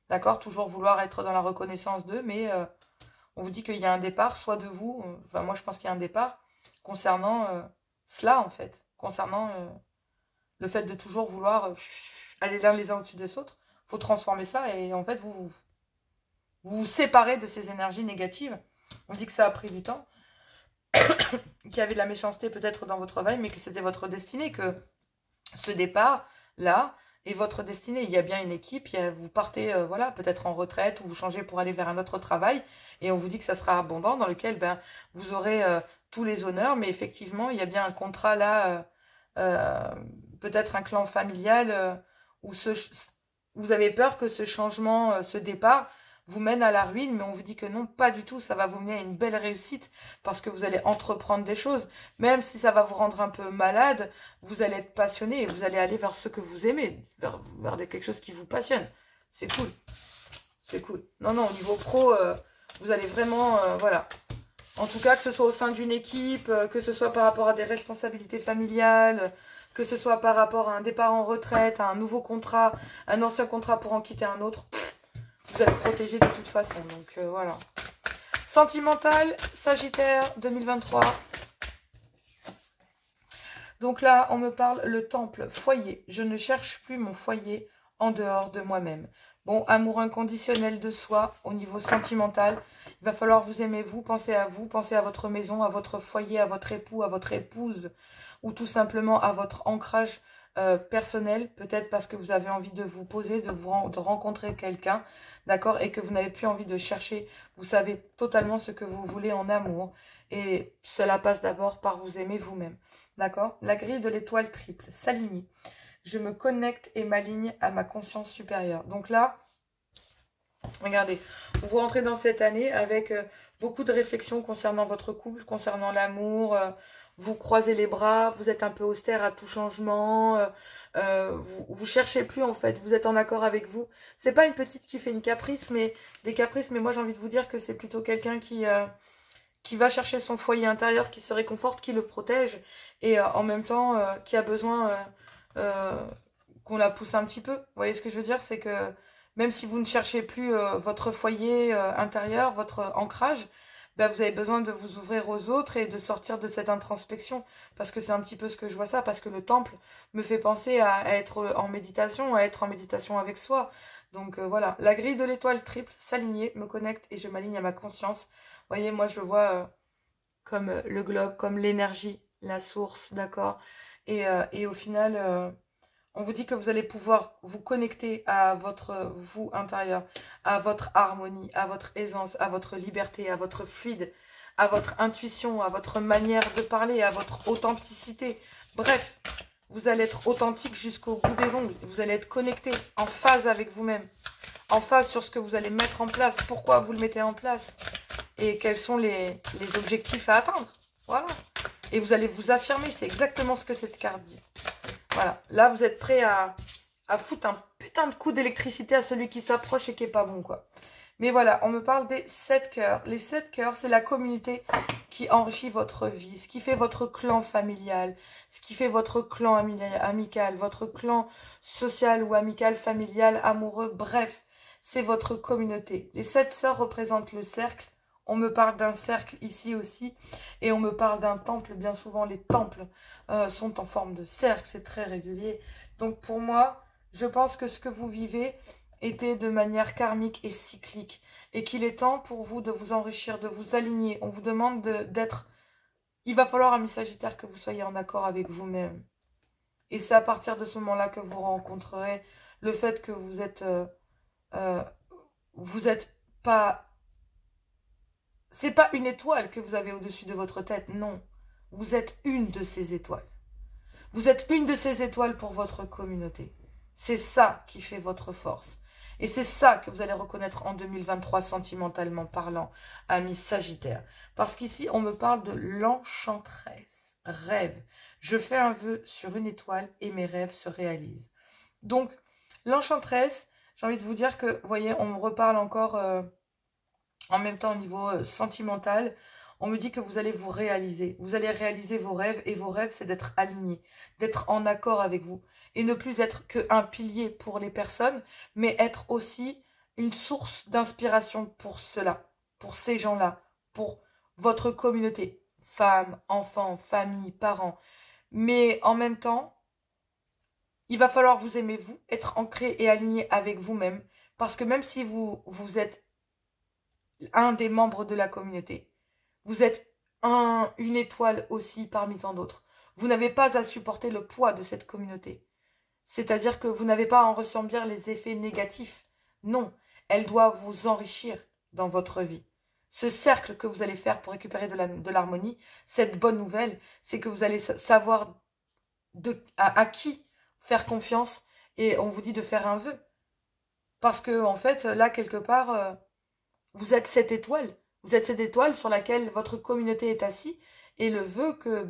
D'accord? Toujours vouloir être dans la reconnaissance d'eux, mais on vous dit qu'il y a un départ, soit de vous, enfin moi je pense qu'il y a un départ concernant cela en fait, concernant le fait de toujours vouloir aller l'un les uns au-dessus des autres. Il faut transformer ça et en fait vous vous séparez de ces énergies négatives. On dit que ça a pris du temps, qu'il y avait de la méchanceté peut-être dans votre veille, mais que c'était votre destinée, que ce départ-là est votre destinée. Il y a bien une équipe, vous partez voilà, peut-être en retraite ou vous changez pour aller vers un autre travail et on vous dit que ça sera abondant dans lequel vous aurez tous les honneurs, mais effectivement, il y a bien un contrat là, peut-être un clan familial où vous avez peur que ce changement, ce départ vous mène à la ruine, mais on vous dit que non, pas du tout, ça va vous mener à une belle réussite parce que vous allez entreprendre des choses, même si ça va vous rendre un peu malade, vous allez être passionné et vous allez aller vers ce que vous aimez, vers quelque chose qui vous passionne. C'est cool, c'est cool. Non, non, au niveau pro, vous allez vraiment, voilà. En tout cas, que ce soit au sein d'une équipe, que ce soit par rapport à des responsabilités familiales, que ce soit par rapport à un départ en retraite, à un nouveau contrat, un ancien contrat pour en quitter un autre, vous êtes protégé de toute façon. Donc voilà. Sentimental, Sagittaire 2023. Donc là, on me parle le temple, foyer. Je ne cherche plus mon foyer en dehors de moi-même. Bon, amour inconditionnel de soi au niveau sentimental. Il va falloir vous aimer vous, pensez à votre maison, à votre foyer, à votre époux, à votre épouse, ou tout simplement à votre ancrage personnel, peut-être parce que vous avez envie de vous poser, de rencontrer quelqu'un, d'accord, et que vous n'avez plus envie de chercher, vous savez totalement ce que vous voulez en amour, et cela passe d'abord par vous aimer vous-même, d'accord. La grille de l'étoile triple, s'aligner. Je me connecte et m'aligne à ma conscience supérieure. Donc là, regardez, vous rentrez dans cette année avec beaucoup de réflexions concernant votre couple, concernant l'amour, vous croisez les bras, vous êtes un peu austère à tout changement, vous cherchez plus en fait, vous êtes en accord avec vous. C'est pas une petite qui fait une caprice, mais des caprices, mais moi j'ai envie de vous dire que c'est plutôt quelqu'un qui va chercher son foyer intérieur, qui se réconforte, qui le protège, et en même temps qui a besoin qu'on la pousse un petit peu. Vous voyez ce que je veux dire? C'est que même si vous ne cherchez plus votre foyer intérieur, votre ancrage, vous avez besoin de vous ouvrir aux autres et de sortir de cette introspection. Parce que c'est un petit peu ce que je vois ça, parce que le temple me fait penser à être en méditation, à être en méditation avec soi. Donc voilà, la grille de l'étoile triple, s'aligner, me connecte et je m'aligne à ma conscience. Vous voyez, moi je le vois comme le globe, comme l'énergie, la source, d'accord? Et au final... on vous dit que vous allez pouvoir vous connecter à votre vous intérieur, à votre harmonie, à votre aisance, à votre liberté, à votre fluide, à votre intuition, à votre manière de parler, à votre authenticité. Bref, vous allez être authentique jusqu'au bout des ongles. Vous allez être connecté, en phase avec vous-même, en phase sur ce que vous allez mettre en place, pourquoi vous le mettez en place et quels sont les objectifs à atteindre. Voilà. Et vous allez vous affirmer, c'est exactement ce que cette carte dit. Voilà, là vous êtes prêt à à foutre un putain de coup d'électricité à celui qui s'approche et qui est pas bon, quoi. Mais voilà, on me parle des 7 cœurs. Les 7 cœurs, c'est la communauté qui enrichit votre vie, ce qui fait votre clan familial, ce qui fait votre clan amical, votre clan social ou amical, familial, amoureux, bref, c'est votre communauté. Les 7 sœurs représentent le cercle. On me parle d'un cercle ici aussi, et on me parle d'un temple. Bien souvent, les temples sont en forme de cercle, c'est très régulier. Donc pour moi, je pense que ce que vous vivez était de manière karmique et cyclique, et qu'il est temps pour vous de vous enrichir, de vous aligner. On vous demande d'être... Il va falloir, ami Sagittaire, que vous soyez en accord avec vous-même. Et c'est à partir de ce moment-là que vous rencontrerez le fait que vous êtes pas... C'est pas une étoile que vous avez au-dessus de votre tête, non. Vous êtes une de ces étoiles. Vous êtes une de ces étoiles pour votre communauté. C'est ça qui fait votre force. Et c'est ça que vous allez reconnaître en 2023, sentimentalement parlant, amis Sagittaire. Parce qu'ici, on me parle de l'enchanteresse. Rêve. Je fais un vœu sur une étoile et mes rêves se réalisent. Donc, l'enchanteresse, j'ai envie de vous dire que, vous voyez, on me reparle encore en même temps au niveau sentimental. On me dit que vous allez vous réaliser. Vous allez réaliser vos rêves. Et vos rêves, c'est d'être aligné, d'être en accord avec vous. Et ne plus être qu'un pilier pour les personnes, mais être aussi une source d'inspiration pour cela, pour ces gens-là, pour votre communauté. Femmes, enfants, famille, parents. Mais en même temps, il va falloir vous aimer vous, être ancré et aligné avec vous-même. Parce que même si vous êtes un des membres de la communauté, vous êtes une étoile aussi parmi tant d'autres. Vous n'avez pas à supporter le poids de cette communauté. C'est-à-dire que vous n'avez pas à en ressentir les effets négatifs. Non, elle doit vous enrichir dans votre vie. Ce cercle que vous allez faire pour récupérer de l'harmonie, cette bonne nouvelle, c'est que vous allez savoir à qui faire confiance, et on vous dit de faire un vœu. Parce que, en fait, là, quelque part, vous êtes cette étoile. Vous êtes cette étoile sur laquelle votre communauté est assise, et le vœu que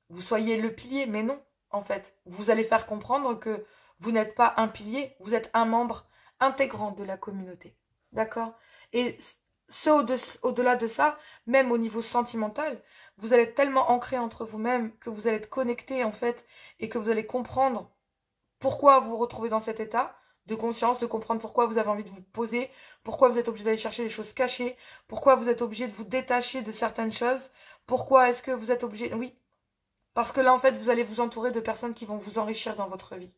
vous soyez le pilier. Mais non, en fait. Vous allez faire comprendre que vous n'êtes pas un pilier, vous êtes un membre intégrant de la communauté. D'accord? Et au-delà de ça, même au niveau sentimental, vous allez être tellement ancré entre vous-même que vous allez être connecté, en fait, et que vous allez comprendre pourquoi vous vous retrouvez dans cet état de conscience, de comprendre pourquoi vous avez envie de vous poser, pourquoi vous êtes obligé d'aller chercher les choses cachées, pourquoi vous êtes obligé de vous détacher de certaines choses, pourquoi est-ce que vous êtes obligé... Oui, parce que là, en fait, vous allez vous entourer de personnes qui vont vous enrichir dans votre vie.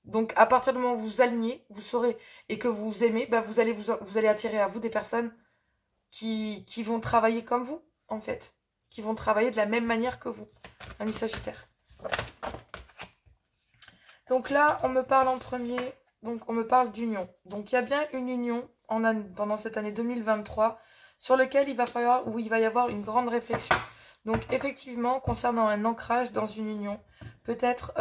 Donc, à partir du moment où vous vous alignez, vous saurez, et que vous vous aimez, vous allez attirer à vous des personnes qui vont travailler comme vous, en fait. Qui vont travailler de la même manière que vous, amis Sagittaire. Donc là, on me parle en premier, donc on me parle d'union. Donc il y a bien une union pendant cette année 2023 sur laquelle il va y avoir une grande réflexion. Donc effectivement, concernant un ancrage dans une union, peut-être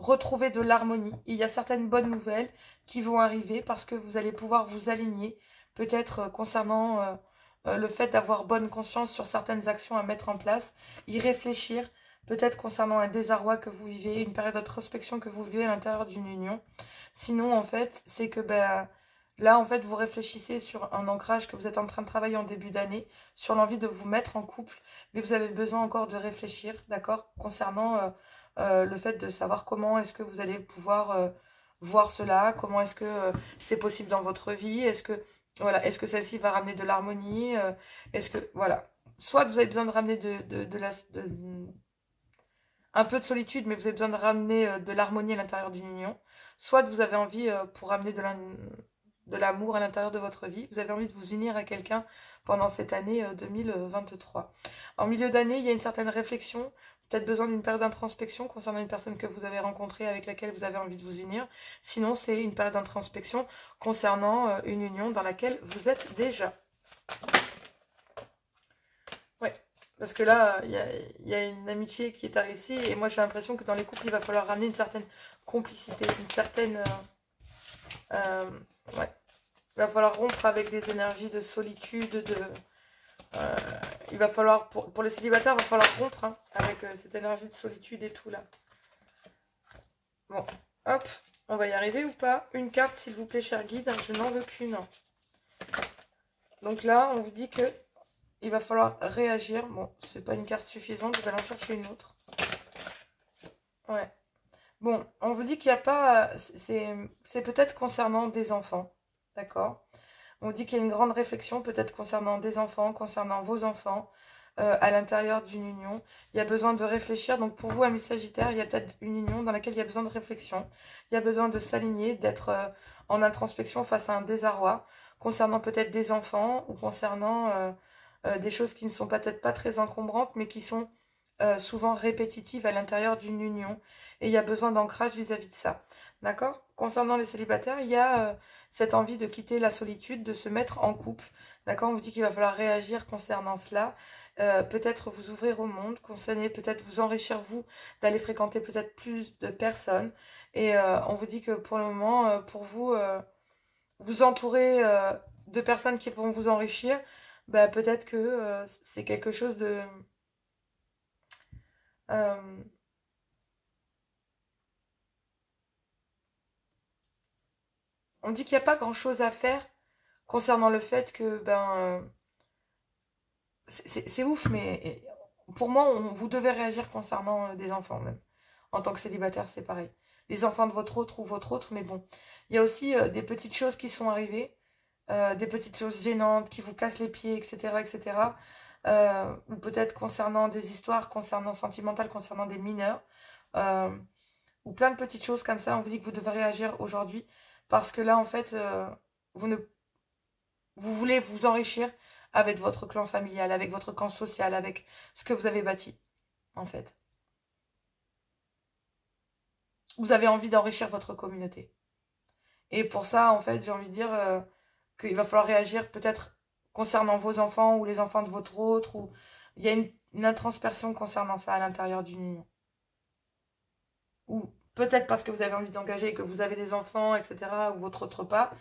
retrouver de l'harmonie. Il y a certaines bonnes nouvelles qui vont arriver parce que vous allez pouvoir vous aligner, peut-être concernant le fait d'avoir bonne conscience sur certaines actions à mettre en place, y réfléchir, peut-être concernant un désarroi que vous vivez, une période d'introspection que vous vivez à l'intérieur d'une union. Sinon, en fait, c'est que là, en fait, vous réfléchissez sur un ancrage que vous êtes en train de travailler en début d'année, sur l'envie de vous mettre en couple, mais vous avez besoin encore de réfléchir, d'accord, concernant le fait de savoir comment est-ce que vous allez pouvoir voir cela, comment est-ce que c'est possible dans votre vie, est-ce que celle-ci va ramener de l'harmonie, est-ce que, voilà, soit vous avez besoin de ramener un peu de solitude, mais vous avez besoin de ramener de l'harmonie à l'intérieur d'une union, soit vous avez envie, pour ramener de l'amour à l'intérieur de votre vie, vous avez envie de vous unir à quelqu'un pendant cette année 2023. En milieu d'année, il y a une certaine réflexion, peut-être besoin d'une période d'introspection concernant une personne que vous avez rencontrée, avec laquelle vous avez envie de vous unir. Sinon, c'est une période d'introspection concernant une union dans laquelle vous êtes déjà. Ouais, parce que là, il y a une amitié qui est arrivée ici, et moi j'ai l'impression que dans les couples, il va falloir ramener une certaine complicité, une certaine... ouais. Il va falloir rompre avec des énergies de solitude, Il va falloir, pour les célibataires, il va falloir rompre hein, avec cette énergie de solitude et tout là. Bon, hop, on va y arriver ou pas? Une carte s'il vous plaît, cher guide, je n'en veux qu'une. Donc là, on vous dit que il va falloir réagir. Bon, c'est pas une carte suffisante, je vais en chercher une autre. Ouais. Bon, on vous dit qu'il n'y a pas... C'est peut-être concernant des enfants, d'accord? On dit qu'il y a une grande réflexion peut-être concernant des enfants, concernant vos enfants, à l'intérieur d'une union. Il y a besoin de réfléchir. Donc pour vous, amis Sagittaire, il y a peut-être une union dans laquelle il y a besoin de réflexion. Il y a besoin de s'aligner, d'être en introspection face à un désarroi, concernant peut-être des enfants ou concernant des choses qui ne sont peut-être pas très encombrantes, mais qui sont souvent répétitives à l'intérieur d'une union. Et il y a besoin d'ancrage vis-à-vis de ça. D'accord? Concernant les célibataires, il y a cette envie de quitter la solitude, de se mettre en couple. D'accord? On vous dit qu'il va falloir réagir concernant cela. Peut-être vous ouvrir au monde, concerner, peut-être vous enrichir vous, d'aller fréquenter peut-être plus de personnes. Et on vous dit que pour le moment, pour vous, vous entourer de personnes qui vont vous enrichir, bah, peut-être que c'est quelque chose de... on dit qu'il n'y a pas grand-chose à faire concernant le fait que, ben, c'est ouf, mais pour moi, vous devez réagir concernant des enfants même. En tant que célibataire, c'est pareil. Les enfants de votre autre ou votre autre, mais bon. Il y a aussi des petites choses qui sont arrivées, des petites choses gênantes qui vous cassent les pieds, etc., etc. Ou peut-être concernant des histoires, concernant sentimentales, concernant des mineurs. Euh, ou plein de petites choses comme ça. On vous dit que vous devez réagir aujourd'hui parce que là, en fait, vous voulez vous enrichir avec votre clan familial, avec votre clan social, avec ce que vous avez bâti, en fait. Vous avez envie d'enrichir votre communauté. Et pour ça, en fait, j'ai envie de dire qu'il va falloir réagir peut-être concernant vos enfants ou les enfants de votre autre. Ou... il y a une introspection concernant ça à l'intérieur d'une union. Ou peut-être parce que vous avez envie d'engager et que vous avez des enfants, etc., ou votre autre pas,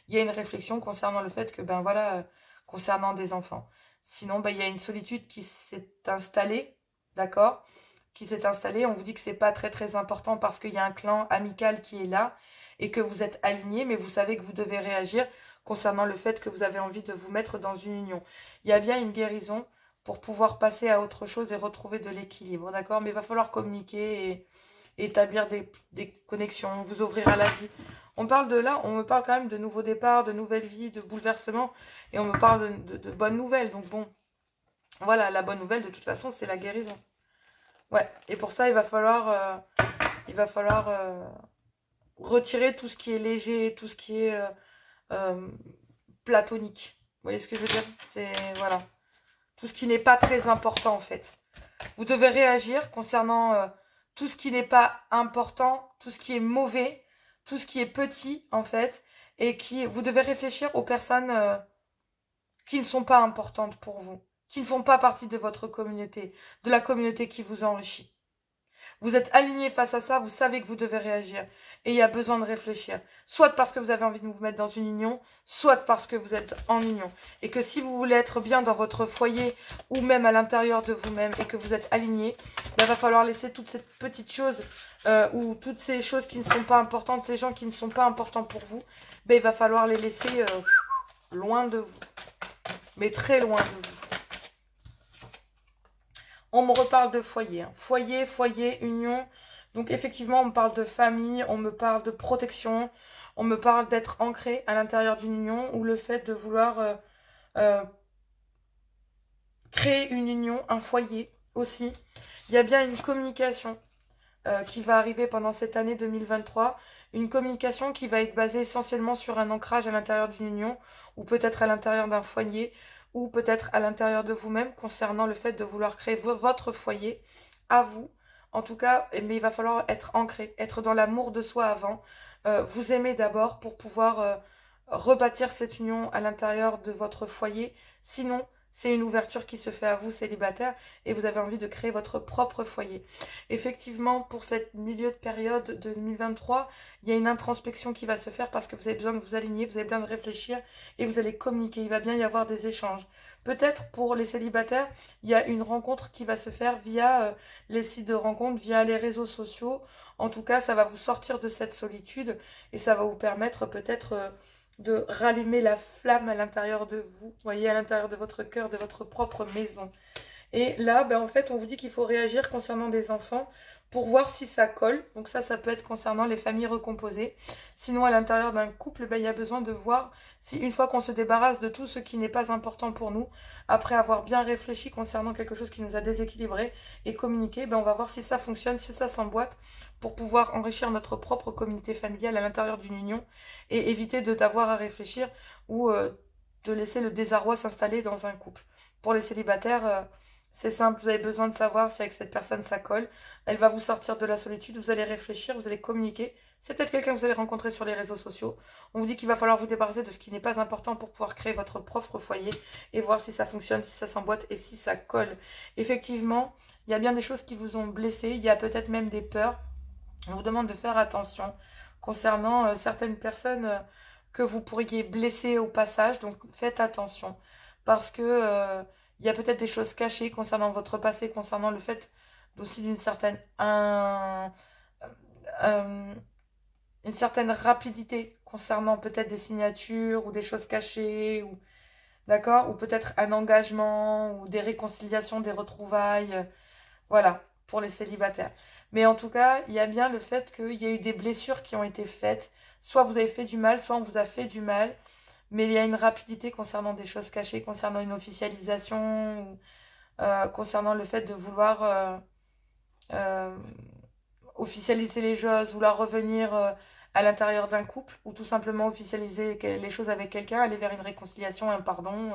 il y a une réflexion concernant le fait que, ben voilà, concernant des enfants. Sinon, ben, il y a une solitude qui s'est installée, d'accord? Qui s'est installée. On vous dit que c'est pas très très important parce qu'il y a un clan amical qui est là et que vous êtes alignés, mais vous savez que vous devez réagir concernant le fait que vous avez envie de vous mettre dans une union. Il y a bien une guérison pour pouvoir passer à autre chose et retrouver de l'équilibre, d'accord? Mais il va falloir communiquer et établir des connexions, vous ouvrir à la vie. On parle de là, on me parle quand même de nouveaux départs, de nouvelles vies, de bouleversements, et on me parle de bonnes nouvelles. Donc bon, voilà, la bonne nouvelle de toute façon, c'est la guérison. Ouais, et pour ça, il va falloir retirer tout ce qui est léger, tout ce qui est platonique. Vous voyez ce que je veux dire? C'est, voilà, tout ce qui n'est pas très important en fait. Vous devez réagir concernant tout ce qui n'est pas important, tout ce qui est mauvais, tout ce qui est petit en fait, et vous devez réfléchir aux personnes qui ne sont pas importantes pour vous, qui ne font pas partie de votre communauté, de la communauté qui vous enrichit. Vous êtes aligné face à ça, vous savez que vous devez réagir. Et il y a besoin de réfléchir. Soit parce que vous avez envie de vous mettre dans une union, soit parce que vous êtes en union. Et que si vous voulez être bien dans votre foyer, ou même à l'intérieur de vous-même, et que vous êtes aligné, il va falloir laisser toutes ces petites choses, ou toutes ces choses qui ne sont pas importantes, ces gens qui ne sont pas importants pour vous, ben, il va falloir les laisser loin de vous. Mais très loin de vous. On me reparle de foyer. Hein. Foyer, foyer, union. Donc effectivement, on me parle de famille, on me parle de protection, on me parle d'être ancré à l'intérieur d'une union ou le fait de vouloir créer une union, un foyer aussi. Il y a bien une communication qui va arriver pendant cette année 2023. Une communication qui va être basée essentiellement sur un ancrage à l'intérieur d'une union ou peut-être à l'intérieur d'un foyer ou peut-être à l'intérieur de vous-même concernant le fait de vouloir créer votre foyer à vous. En tout cas, mais il va falloir être ancré, être dans l'amour de soi avant. Vous aimer d'abord pour pouvoir rebâtir cette union à l'intérieur de votre foyer. Sinon, c'est une ouverture qui se fait à vous, célibataire, et vous avez envie de créer votre propre foyer. Effectivement, pour cette milieu de période de 2023, il y a une introspection qui va se faire parce que vous avez besoin de vous aligner, vous avez besoin de réfléchir et vous allez communiquer. Il va bien y avoir des échanges. Peut-être pour les célibataires, il y a une rencontre qui va se faire via les sites de rencontres, via les réseaux sociaux. En tout cas, ça va vous sortir de cette solitude et ça va vous permettre peut-être de rallumer la flamme à l'intérieur de vous, voyez, à l'intérieur de votre cœur, de votre propre maison. Et là, ben, en fait, on vous dit qu'il faut réagir concernant des enfants pour voir si ça colle. Donc ça peut être concernant les familles recomposées. Sinon, à l'intérieur d'un couple, ben, il y a besoin de voir si une fois qu'on se débarrasse de tout ce qui n'est pas important pour nous, après avoir bien réfléchi concernant quelque chose qui nous a déséquilibré et communiqué, ben, on va voir si ça fonctionne, si ça s'emboîte pour pouvoir enrichir notre propre communauté familiale à l'intérieur d'une union et éviter d'avoir à réfléchir ou de laisser le désarroi s'installer dans un couple. Pour les célibataires, c'est simple, vous avez besoin de savoir si avec cette personne ça colle. Elle va vous sortir de la solitude, vous allez réfléchir, vous allez communiquer. C'est peut-être quelqu'un que vous allez rencontrer sur les réseaux sociaux. On vous dit qu'il va falloir vous débarrasser de ce qui n'est pas important pour pouvoir créer votre propre foyer et voir si ça fonctionne, si ça s'emboîte et si ça colle. Effectivement, il y a bien des choses qui vous ont blessé, il y a peut-être même des peurs. On vous demande de faire attention concernant certaines personnes que vous pourriez blesser au passage. Donc faites attention parce que il y a peut-être des choses cachées concernant votre passé, concernant le fait aussi d'une certaine une certaine rapidité concernant peut-être des signatures ou des choses cachées ou d'accord, ou peut-être un engagement ou des réconciliations, des retrouvailles. Voilà, pour les célibataires. Mais en tout cas, il y a bien le fait qu'il y a eu des blessures qui ont été faites. Soit vous avez fait du mal, soit on vous a fait du mal. Mais il y a une rapidité concernant des choses cachées, concernant une officialisation, concernant le fait de vouloir euh, officialiser les choses, vouloir revenir à l'intérieur d'un couple, ou tout simplement officialiser les choses avec quelqu'un, aller vers une réconciliation, un pardon.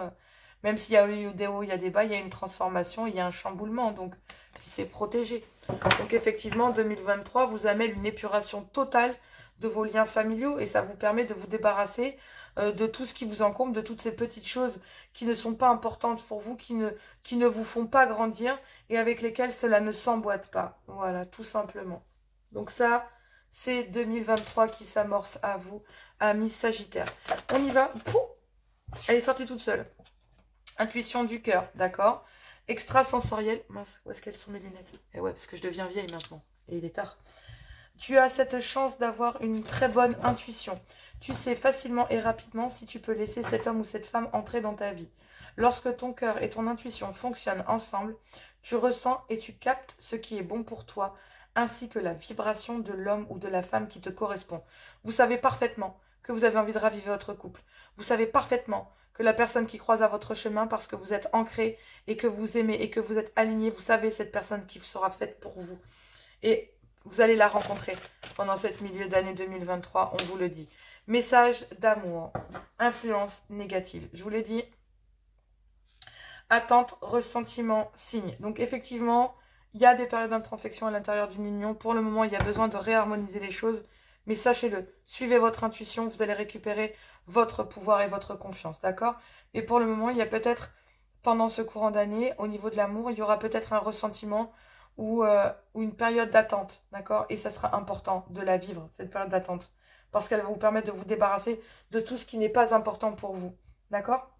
Même s'il y a eu des hauts, il y a des bas, il y a une transformation, il y a un chamboulement. Donc, puis c'est protégé. Donc effectivement, 2023 vous amène une épuration totale de vos liens familiaux et ça vous permet de vous débarrasser de tout ce qui vous encombre, de toutes ces petites choses qui ne sont pas importantes pour vous, qui ne vous font pas grandir et avec lesquelles cela ne s'emboîte pas. Voilà, tout simplement. Donc ça, c'est 2023 qui s'amorce à vous, amis Sagittaire. On y va. Pouh, elle est sortie toute seule. Intuition du cœur, d'accord. Extrasensoriel. Mince, où est-ce qu'elles sont mes lunettes? Eh ouais, parce que je deviens vieille maintenant. Et il est tard. Tu as cette chance d'avoir une très bonne intuition. Tu sais facilement et rapidement si tu peux laisser cet homme ou cette femme entrer dans ta vie. Lorsque ton cœur et ton intuition fonctionnent ensemble, tu ressens et tu captes ce qui est bon pour toi, ainsi que la vibration de l'homme ou de la femme qui te correspond. Vous savez parfaitement que vous avez envie de raviver votre couple. Vous savez parfaitement que la personne qui croise à votre chemin parce que vous êtes ancré et que vous aimez et que vous êtes aligné, vous savez cette personne qui sera faite pour vous. Et vous allez la rencontrer pendant cette milieu d'année 2023, on vous le dit. Message d'amour, influence négative. Je vous l'ai dit, attente, ressentiment, signe. Donc effectivement, il y a des périodes d'introspection à l'intérieur d'une union. Pour le moment, il y a besoin de réharmoniser les choses. Mais sachez-le, suivez votre intuition, vous allez récupérer votre pouvoir et votre confiance, d'accord? Mais pour le moment, il y a peut-être, pendant ce courant d'année, au niveau de l'amour, il y aura peut-être un ressentiment ou une période d'attente, d'accord? Et ça sera important de la vivre, cette période d'attente, parce qu'elle va vous permettre de vous débarrasser de tout ce qui n'est pas important pour vous, d'accord?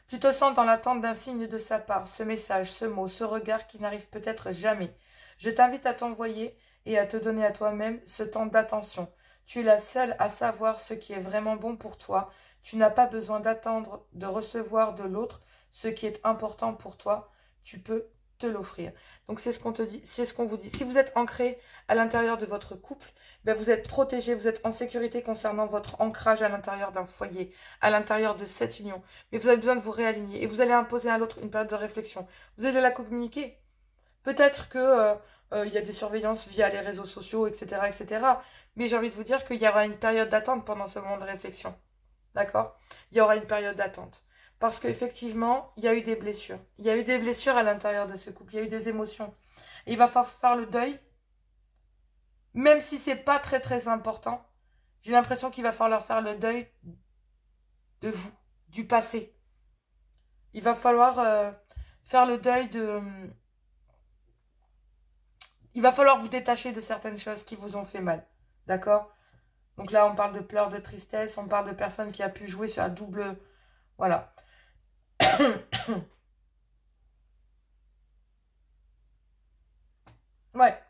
Tu te sens dans l'attente d'un signe de sa part, ce message, ce mot, ce regard qui n'arrive peut-être jamais. Je t'invite à t'envoyer et à te donner à toi-même ce temps d'attention. Tu es la seule à savoir ce qui est vraiment bon pour toi. Tu n'as pas besoin d'attendre de recevoir de l'autre ce qui est important pour toi. Tu peux te l'offrir. Donc c'est ce qu'on te dit, c'est ce qu'on vous dit. Si vous êtes ancré à l'intérieur de votre couple, ben vous êtes protégé, vous êtes en sécurité concernant votre ancrage à l'intérieur d'un foyer, à l'intérieur de cette union. Mais vous avez besoin de vous réaligner et vous allez imposer à l'autre une période de réflexion. Vous allez la communiquer. Peut-être que il y a des surveillances via les réseaux sociaux, etc., etc. Mais j'ai envie de vous dire qu'il y aura une période d'attente pendant ce moment de réflexion. D'accord? Il y aura une période d'attente. Parce qu'effectivement, il y a eu des blessures. Il y a eu des blessures à l'intérieur de ce couple. Il y a eu des émotions. Et il va falloir faire le deuil. Même si c'est pas très très important, j'ai l'impression qu'il va falloir faire le deuil de vous, du passé. il va falloir faire le deuil de... Il va falloir vous détacher de certaines choses qui vous ont fait mal. D'accord? Donc là, on parle de pleurs, de tristesse, on parle de personnes qui a pu jouer sur la double... Voilà. Ouais.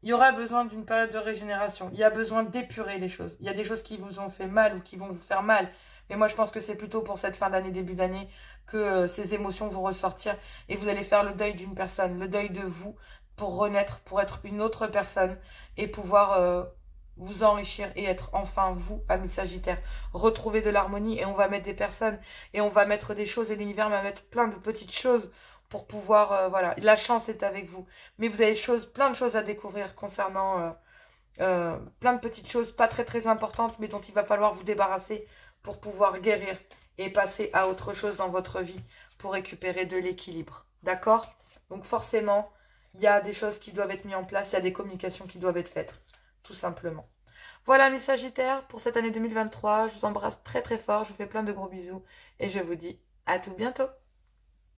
Il y aura besoin d'une période de régénération. Il y a besoin d'épurer les choses. Il y a des choses qui vous ont fait mal ou qui vont vous faire mal. Mais moi, je pense que c'est plutôt pour cette fin d'année, début d'année, que ces émotions vont ressortir. Et vous allez faire le deuil d'une personne, le deuil de vous, pour renaître, pour être une autre personne. Et pouvoir vous enrichir et être enfin vous, amis Sagittaire. Retrouver de l'harmonie. Et on va mettre des personnes. Et on va mettre des choses. Et l'univers va mettre plein de petites choses pour pouvoir... voilà, la chance est avec vous. Mais vous avez plein de choses à découvrir concernant plein de petites choses pas très très importantes, mais dont il va falloir vous débarrasser pour pouvoir guérir et passer à autre chose dans votre vie pour récupérer de l'équilibre. D'accord? Donc forcément, il y a des choses qui doivent être mises en place, il y a des communications qui doivent être faites, tout simplement. Voilà mes Sagittaires, pour cette année 2023, je vous embrasse très très fort, je vous fais plein de gros bisous et je vous dis à tout bientôt.